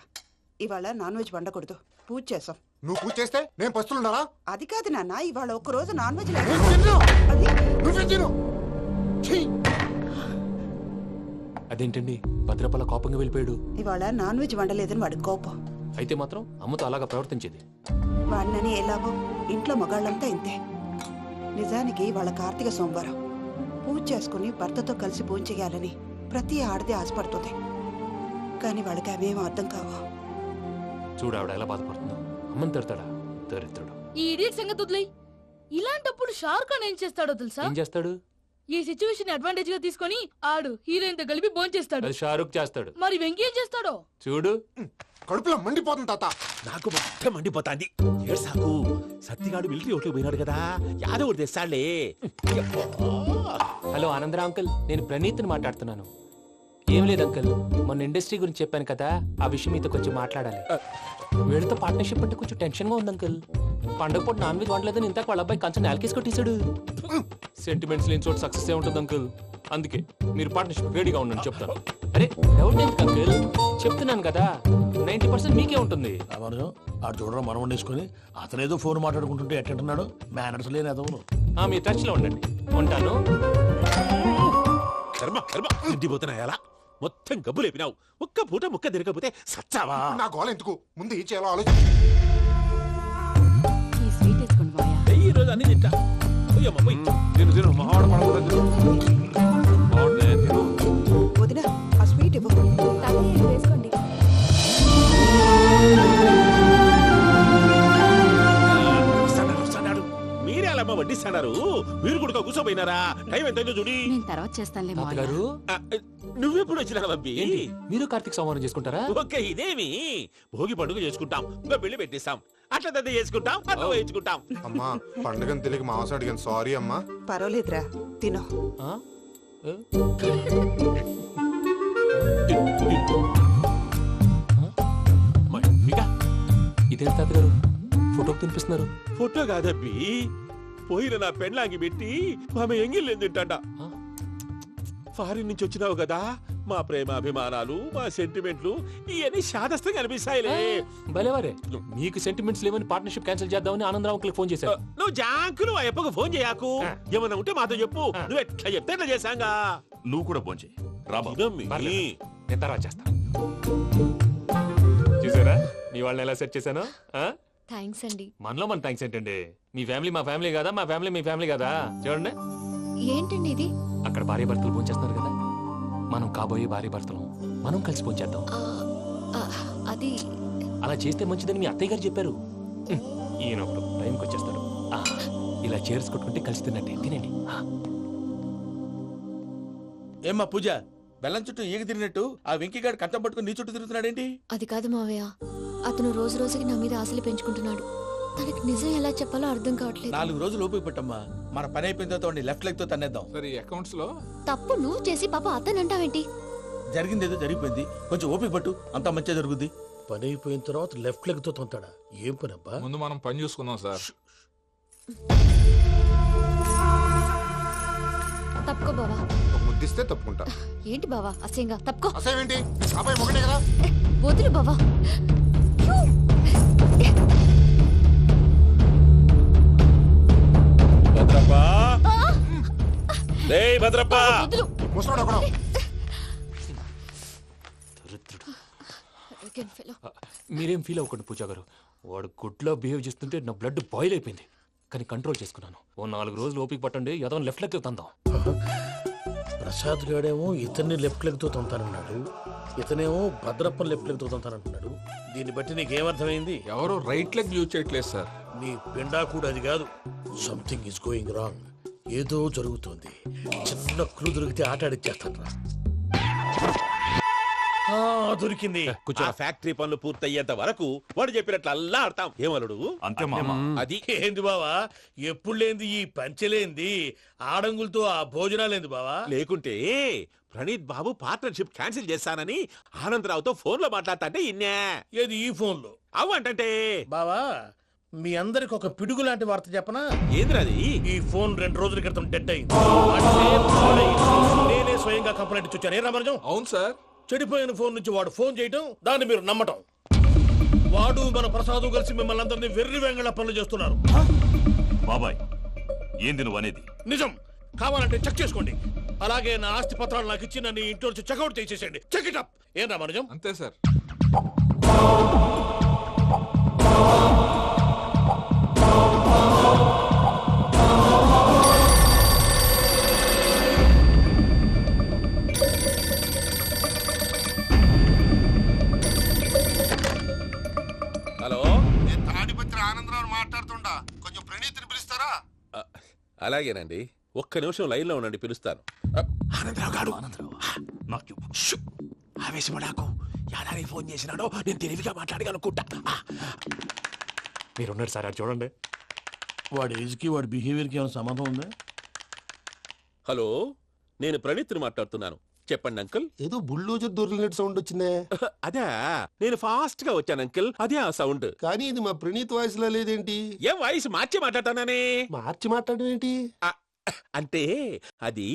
ఇవాళ నాన్ వెజ్ వండకూడదు, పూజ చేసాం. నువ్వు పూజ చేస్తే నేను పస్తులున్నారా? అది కాదు నాన్న, ఇవాళ ఒక్కరోజు నాన్ వెజ్ నువ్వే తిను. అదేంటండి భద్రపల కోపంగా వెళ్ళిపోయాడు? ఇవాళ నాన్ వెజ్ వండలేదని వాడి కోపం. అయితే మాత్రం అమ్మతో అలాగా ప్రవర్తించేది. వాడినని ఎలాగో ఇంట్లో మగాళ్ళంతా ఇంతే. నిజానికి వాళ్ళ కార్తీక సోమవారం పూజ చేసుకుని భర్తతో కలిసి పూజ చేయాలని ప్రతి ఆడది ఆశపడుతుంది. కానీ వాళ్ళకి అవేం అర్థం కావు. చూడు ఆవిడ ఎలా బాధపడుతుందో. అమ్మని తిడతాడా దరిద్రుడు. ఈ ఇడియట్ సంగతి వదిలేయ్. ఇలాంటప్పుడు షారుఖ్ ఖాన్ ఏం చేస్తాడో తెలుసా? ఏం చేస్తాడు? ఈ సిచ్యువేషన్ అడ్వాంటేజ్ గా తీసుకొని ఆడు హీరోయిన్ తో కలిపి బోన్ చేస్తాడు. అది షారుఖ్ చేస్తాడు. మరి వెంకీ ఏం చేస్తాడో చూడు. కడుపులో మండిపోతుంది తాత. నాకు మొత్తం మండిపోతాంది. ఏడు సాకు సత్తిగాడు మిలిటరీ ఓట్లు పోయినాడు కదా, యాదవ్ ఒకటి తెస్తాడులే. హలో ఆనందరా అంకుల్, నేను ప్రణీత్ని మాట్లాడుతున్నాను. ఏం లేదు అంకుల్, మొన్న ఇండస్ట్రీ గురించి చెప్పాను కదా, ఆ విషయం మీతో కొంచెం మాట్లాడాలి. వీళ్ళతో పార్ట్నర్షిప్ అంటే కొంచెం టెన్షన్ గా ఉంది అంకుల్. పండగ పూట నాన్ వెజ్ వండలేదని ఇంతకు వాళ్ళ అబ్బాయి కంచెం నేలకేసి కొట్టేశాడు. సెంటిమెంట్స్ లేని చోట సక్సెస్ ఏ ఉంటుంది అంకుల్. అందుకే మీరు పార్ట్నర్షిప్ రెడీగా ఉండండి చెప్తాను. అరే డౌట్ ఎందుకు అంకుల్, చెప్తున్నాను కదా 90% మీకే ఉంటుంది. ఆడు చూడడం మనం వండేసుకుని అతనేదో ఫోన్ మాట్లాడుకుంటుంటే ఎట్టంటున్నాడు. మేనర్స్ లేని అదవును. మీరు టచ్ లో ఉండండి. ఉంటాను. కర్మ కర్మ తిండిపోతున్నాయి అలా మొత్తం గబ్బు లేపినావు. ఒక్క పూట ముక్క తిరగకపోతే సచ్చావా? నా గోల ఎందుకు, ముందు ఏం చేయాలో ఆలోచించు. ఈ రోజు అన్ని తింటా. వదిన ఆ స్వీట్ ఇవ్వు. వేసుకోండి. మీరే అలా వడ్డిస్తున్నారు. మీరు కూడా కూర్చోపోయినారా? టైం ఎంతైందో చూడి. తర్వాత చేస్తానులే తాతగారు. నువ్వెప్పుడు వచ్చినా బంబి? మీరు కార్తీక్ సంహారం చేసుకుంటారా? ఓకే, ఇదేమి భోగి పండుగ చేసుకుంటాం, ఇంకా పెళ్లి పెట్టేస్తాం, అట్లా దద్ద చేసుకుంటాం, అట్లా వేయించుకుంటాం. అమ్మా పండుగని తెలియక మాంస అడిగాను, సారీ అమ్మా. పర్వాలేదురా, తినో. ఇదే తాతగారు ఫోటో తినిపిస్తున్నారు. ఫోటో కాదబ్బి, పోయిన నా పెళ్ళాంగి పెట్టి ఆమె ఎంగిల్లేం తింటాడ. ఫారిన్ నుంచి వచ్చినావు కదా, మా ప్రేమ అభిమానాలు, మా సెంటిమెంట్లు ఇవన్నీ శాదస్తంగా అనిపిస్తాయిలే. భలేవారే, మీకు సెంటిమెంట్స్ లేవని పార్ట్నర్షిప్ క్యాన్సిల్ చేద్దామని ఆనందరావు అంకుల్ ఫోన్ చేశారు. నువ్వు జాంకు నువ్వు ఎప్పకు ఫోన్ చేయకు. ఏమన్నా ఉంటే మాతో చెప్పు. నువ్వు ఎట్లా చెప్తే ఎట్లా చేశాంగా. నువ్వు కూడా ఫోన్ చేయి. నేను తర్వాత చేస్తాను. చూసారా మీ వాళ్ళని ఎలా సెట్ చేశాను? థ్యాంక్స్ అండి. మనలో మన థ్యాంక్స్ ఏంటండి? మీ ఫ్యామిలీ మా ఫ్యామిలీ కదా, మా ఫ్యామిలీ మీ ఫ్యామిలీ కదా. చూడండి, ఏంటండి ఇది? అక్కడ భార్య భర్తలు ఫోన్ చేస్తున్నారు కదా, మనం కాబోయే భార్య భర్తలు మనం కలిసి ఫోన్ చేద్దాం. అది అలా చేస్తే మంచిదని మీ అత్తయ్య గారు చెప్పారు. ఈయన ఒకడు టైంకి వచ్చేస్తాడు. ఇలా చేర్స్ కొట్టుకుంటే కలిసి తిన్నట్టే. తినండి. ఏమ్మా పూజ, బెల్లం చుట్టూ ఈగ తిరిగినట్టు ఆ వెంకీగాడు కట్టం పట్టుకుని నీ చుట్టూ తిరుగుతున్నాడేంటి? అది కాదు మావయ్య, అతను రోజు రోజుకి నా మీద ఆశలు పెంచుకుంటున్నాడు. తనకి నిజం ఎలా చెప్పాలో అర్థం కావట్లేదు. 4 రోజులు ఓపిక పట్టమ్మా, మన పని అయిపోయిన తర్వాత లెఫ్ట్ లెగ్ తో తన్నేద్దాం. సరే అకౌంట్స్ లో తప్పు నువ్వు చేసి పాప అతను అంటావేంటి? జరిగింది ఏదో జరిగిపోయింది, కొంచెం ఓపిక పట్టు, అంతా మంచిగా జరుగుద్ది. పని అయిపోయిన తర్వాత లెఫ్ట్ లెగ్ తో తొంతాడా? ఏం పని అబ్బా? ముందు మనం పని చూసుకుందాం సార్. తప్పుకో బావా. ముద్దిస్తే తప్పుకుంటా. ఏంటి బావా అసహ్యంగా? తప్పుకో. అసేమేంటి, అబ్బాయి ఒకటే కదా. వదులు బావా. భద్రప్పా, భద్రప్పా. మీరేం ఫీల్ అవ్వకండి పూజా గారు. వాడు గుడ్లో బిహేవ్ చేస్తుంటే నా బ్లడ్ బాయిల్ అయిపోయింది, కానీ కంట్రోల్ చేసుకున్నాను. ఓ 4 రోజులు ఓపిక పట్టండి, ఏదో లెఫ్ట్ లెగ్ తందాం. ప్రసాద్ గాడేమో ఇతన్ని లెఫ్ట్ లెగ్ తో తొంతానన్నాడు, ఇతనేమో భద్రప్పని లెఫ్ట్ లెగ్ తో తొంతానంటున్నాడు. దీన్ని బట్టి నీకేమర్థమైంది? ఎవరు రైట్ లెగ్ యూజ్ చేయట్లేదు సార్. నీ పిండా కూడా అది కాదు. Something is going wrong. ఏదో జరుగుతోంది. చిన్న క్లూ దొరికితే ఆట ఆడిచ్చేస్తాను రా. దొరికింది. ఆ ఫ్యాక్టరీ పనులు పూర్తయ్యేంత వరకు వాడు చెప్పినట్లు అల్లా ఆడతాం. ఏమలుడు అంతే మామ. అది ఏంది బావా, ఎప్పుడు లేంది ఈ పంచలేంది, ఆడంగులతో ఆ భోజనాలేంది బావా? లేకుంటే ప్రణీత్ బాబు పార్ట్నర్షిప్ క్యాన్సిల్ చేస్తానని ఆనందరావుతో ఫోన్ లో మాట్లాడతాంటే ఇన్నే. ఏది ఈ ఫోన్ లో? అవ్వంటే బావా, మీ అందరికి ఒక పిడుగు లాంటి వార్త చెప్పనా? ఏంద్రది? ఈ ఫోన్ 2 రోజుల క్రితం డెడ్ అయింది. అంటే నేనే స్వయంగా కంప్లైంట్ ఇచ్చి వచ్చాను. ఏ రామరాజం? అవును సార్. చెడిపోయిన ఫోన్ నుంచి వాడు ఫోన్ చేయటం, దాన్ని మీరు నమ్మటం. వాడు మన ప్రసాదు కలిసి మిమ్మల్ని అందరినీ వెర్రి వెంగళ పనులు చేస్తున్నారు. బాబాయ్, ఏంది నువ్వు అనేది? నిజం. కావాలంటే చెక్ చేసుకోండి. అలాగే నా ఆస్తి పత్రాలు నాకు ఇచ్చి నన్ను ఇంట్లో నుంచి చెక్అౌట్ చేసేసండి. Check it up. ఏం రామానుజం? అంతే సార్. హలో, నేను తాడిపత్రి ఆనందరావు మాట్లాడుతుండా, కొంచెం ప్రణీతిని పిలుస్తారా? అలాగేనండి, ఒక్క నిమిషం లైన్ లో ఉండండి, పిలుస్తాను. ఆనందరావు గారు నాకు ఆవేశపడాకు. యాదానికి ఫోన్ చేసినాడో నేను తెలివిగా మాట్లాడగలనుకుంటా. మీరున్నారు సార్, అది చూడండి. వాడి ఏజ్కి వాడి బిహేవియర్కి ఏమైనా సంబంధం ఉందా? హలో, నేను ప్రణీత్ని మాట్లాడుతున్నాను. చెప్పండి అంకుల్. ఏదో బుల్డోజర్ దొరికినట్టు సౌండ్ వచ్చిందే. అదే, నేను ఫాస్ట్ గా వచ్చాను అంకుల్, అదే ఆ సౌండ్. కానీ ఇది మా ప్రణీత్ వాయిస్ లో లేదేంటి? ఏం వాయిస్ మార్చి మాట్లాడతానే? మార్చి మాట్లాడడం ఏంటి? అంటే అది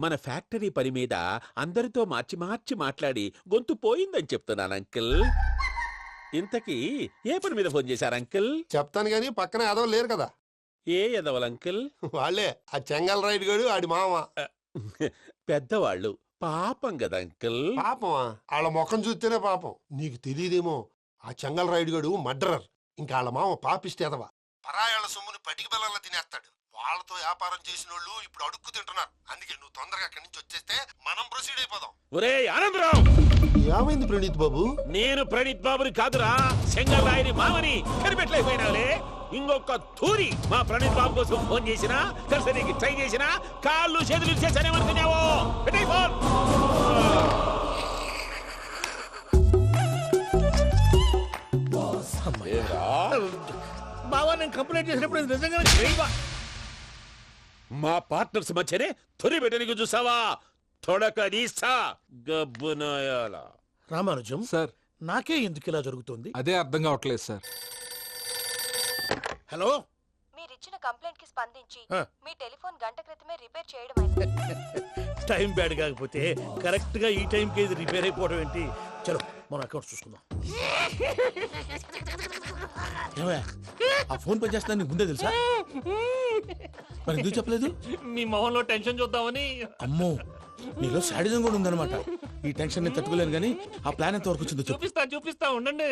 మన ఫ్యాక్టరీ పని మీద అందరితో మార్చి మార్చి మాట్లాడి గొంతు పోయిందని చెప్తున్నాను అంకుల్. ఇంతకీ ఏ పని మీద ఫోన్ చేశారు అంకుల్? చెప్తాను గానీ పక్కన ఎదవ లేరు కదా. ఏ ఎదవలు అంకుల్? వాళ్ళే ఆ చెంగల్ రైడ్ గడు ఆడి మామ. పెద్దవాళ్ళు, పాపం కదా అంకుల్. పాపమా? వాళ్ళ ముఖం చూస్తేనే పాపం. నీకు తెలియదేమో, ఆ చెంగల్ రైడ్ గడు మర్డరర్. ఇంకా వాళ్ళ మామ పాపిస్తేదవా. పరాయాళ్ళ సొమ్ముని పటికి బెల్లంలో తినేస్తాడు. వాళ్ళతో వ్యాపారం చేసిన వాళ్ళు ఇప్పుడు అడుక్కు తింటున్నారు. అందుకే నువ్వు తొందరగా అక్కడి నుంచి వచ్చేస్తే మనం ప్రొసీడ్ అయిపోదాం. ఒరే ఆనందరావు! ఏమైంది ప్రణీత్ బాబు? నేను ప్రణీత్ బాబుని కాదురా, సెంగల్ రాయని మామని. కనిపెట్టలేకపోయినావులే. ఇంకొక తూరి మా ప్రణీత్ బాబు కోసం ఫోన్ చేసినా, కలిసి ట్రై చేసినా కాళ్ళు చేతులు చేశానేమనుకున్నావో. పెట్టేయ్ ఫోన్. బావా, నేను కంప్లైంట్ చేసినప్పుడు ఇది నిజంగానే చేయవా? మా పార్ట్నర్స్ మధ్యనే తొలి పెట్టడానికి చూసావా? తొడక నీస్తా గబ్బునాయాల. రామానుజం సార్, నాకే ఎందుకు ఇలా జరుగుతుంది? అదే అర్థం కావట్లేదు సార్. హలో, మీరిచ్చిన కంప్లైంట్ కి స్పందించి ఆ. మీ టెలిఫోన్ గంట క్రితమే రిపేర్ చేయడం టైం బ్యాడ్ కాకపోతే కరెక్ట్ గా ఈ టైంకి ఇది రిపేర్ అయిపోవడం ఏంటి? చలో మన అకౌంట్ చూసుకుందాం. ఏమయ్య, ఆ ఫోన్ పని చేస్తా నీకు ముందే తెలుసా? మరి ఎందుకు చెప్పలేదు? మీ మొహంలో టెన్షన్ చూద్దామని. అమ్మో, నీలో శాడిజం కూడా ఉందన్నమాట. ఈ టెన్షన్ నేను తట్టుకోలేను కానీ ఆ ప్లాన్ ఎంత వరకు వచ్చిందో చెప్పు. చూపిస్తా ఉండండి.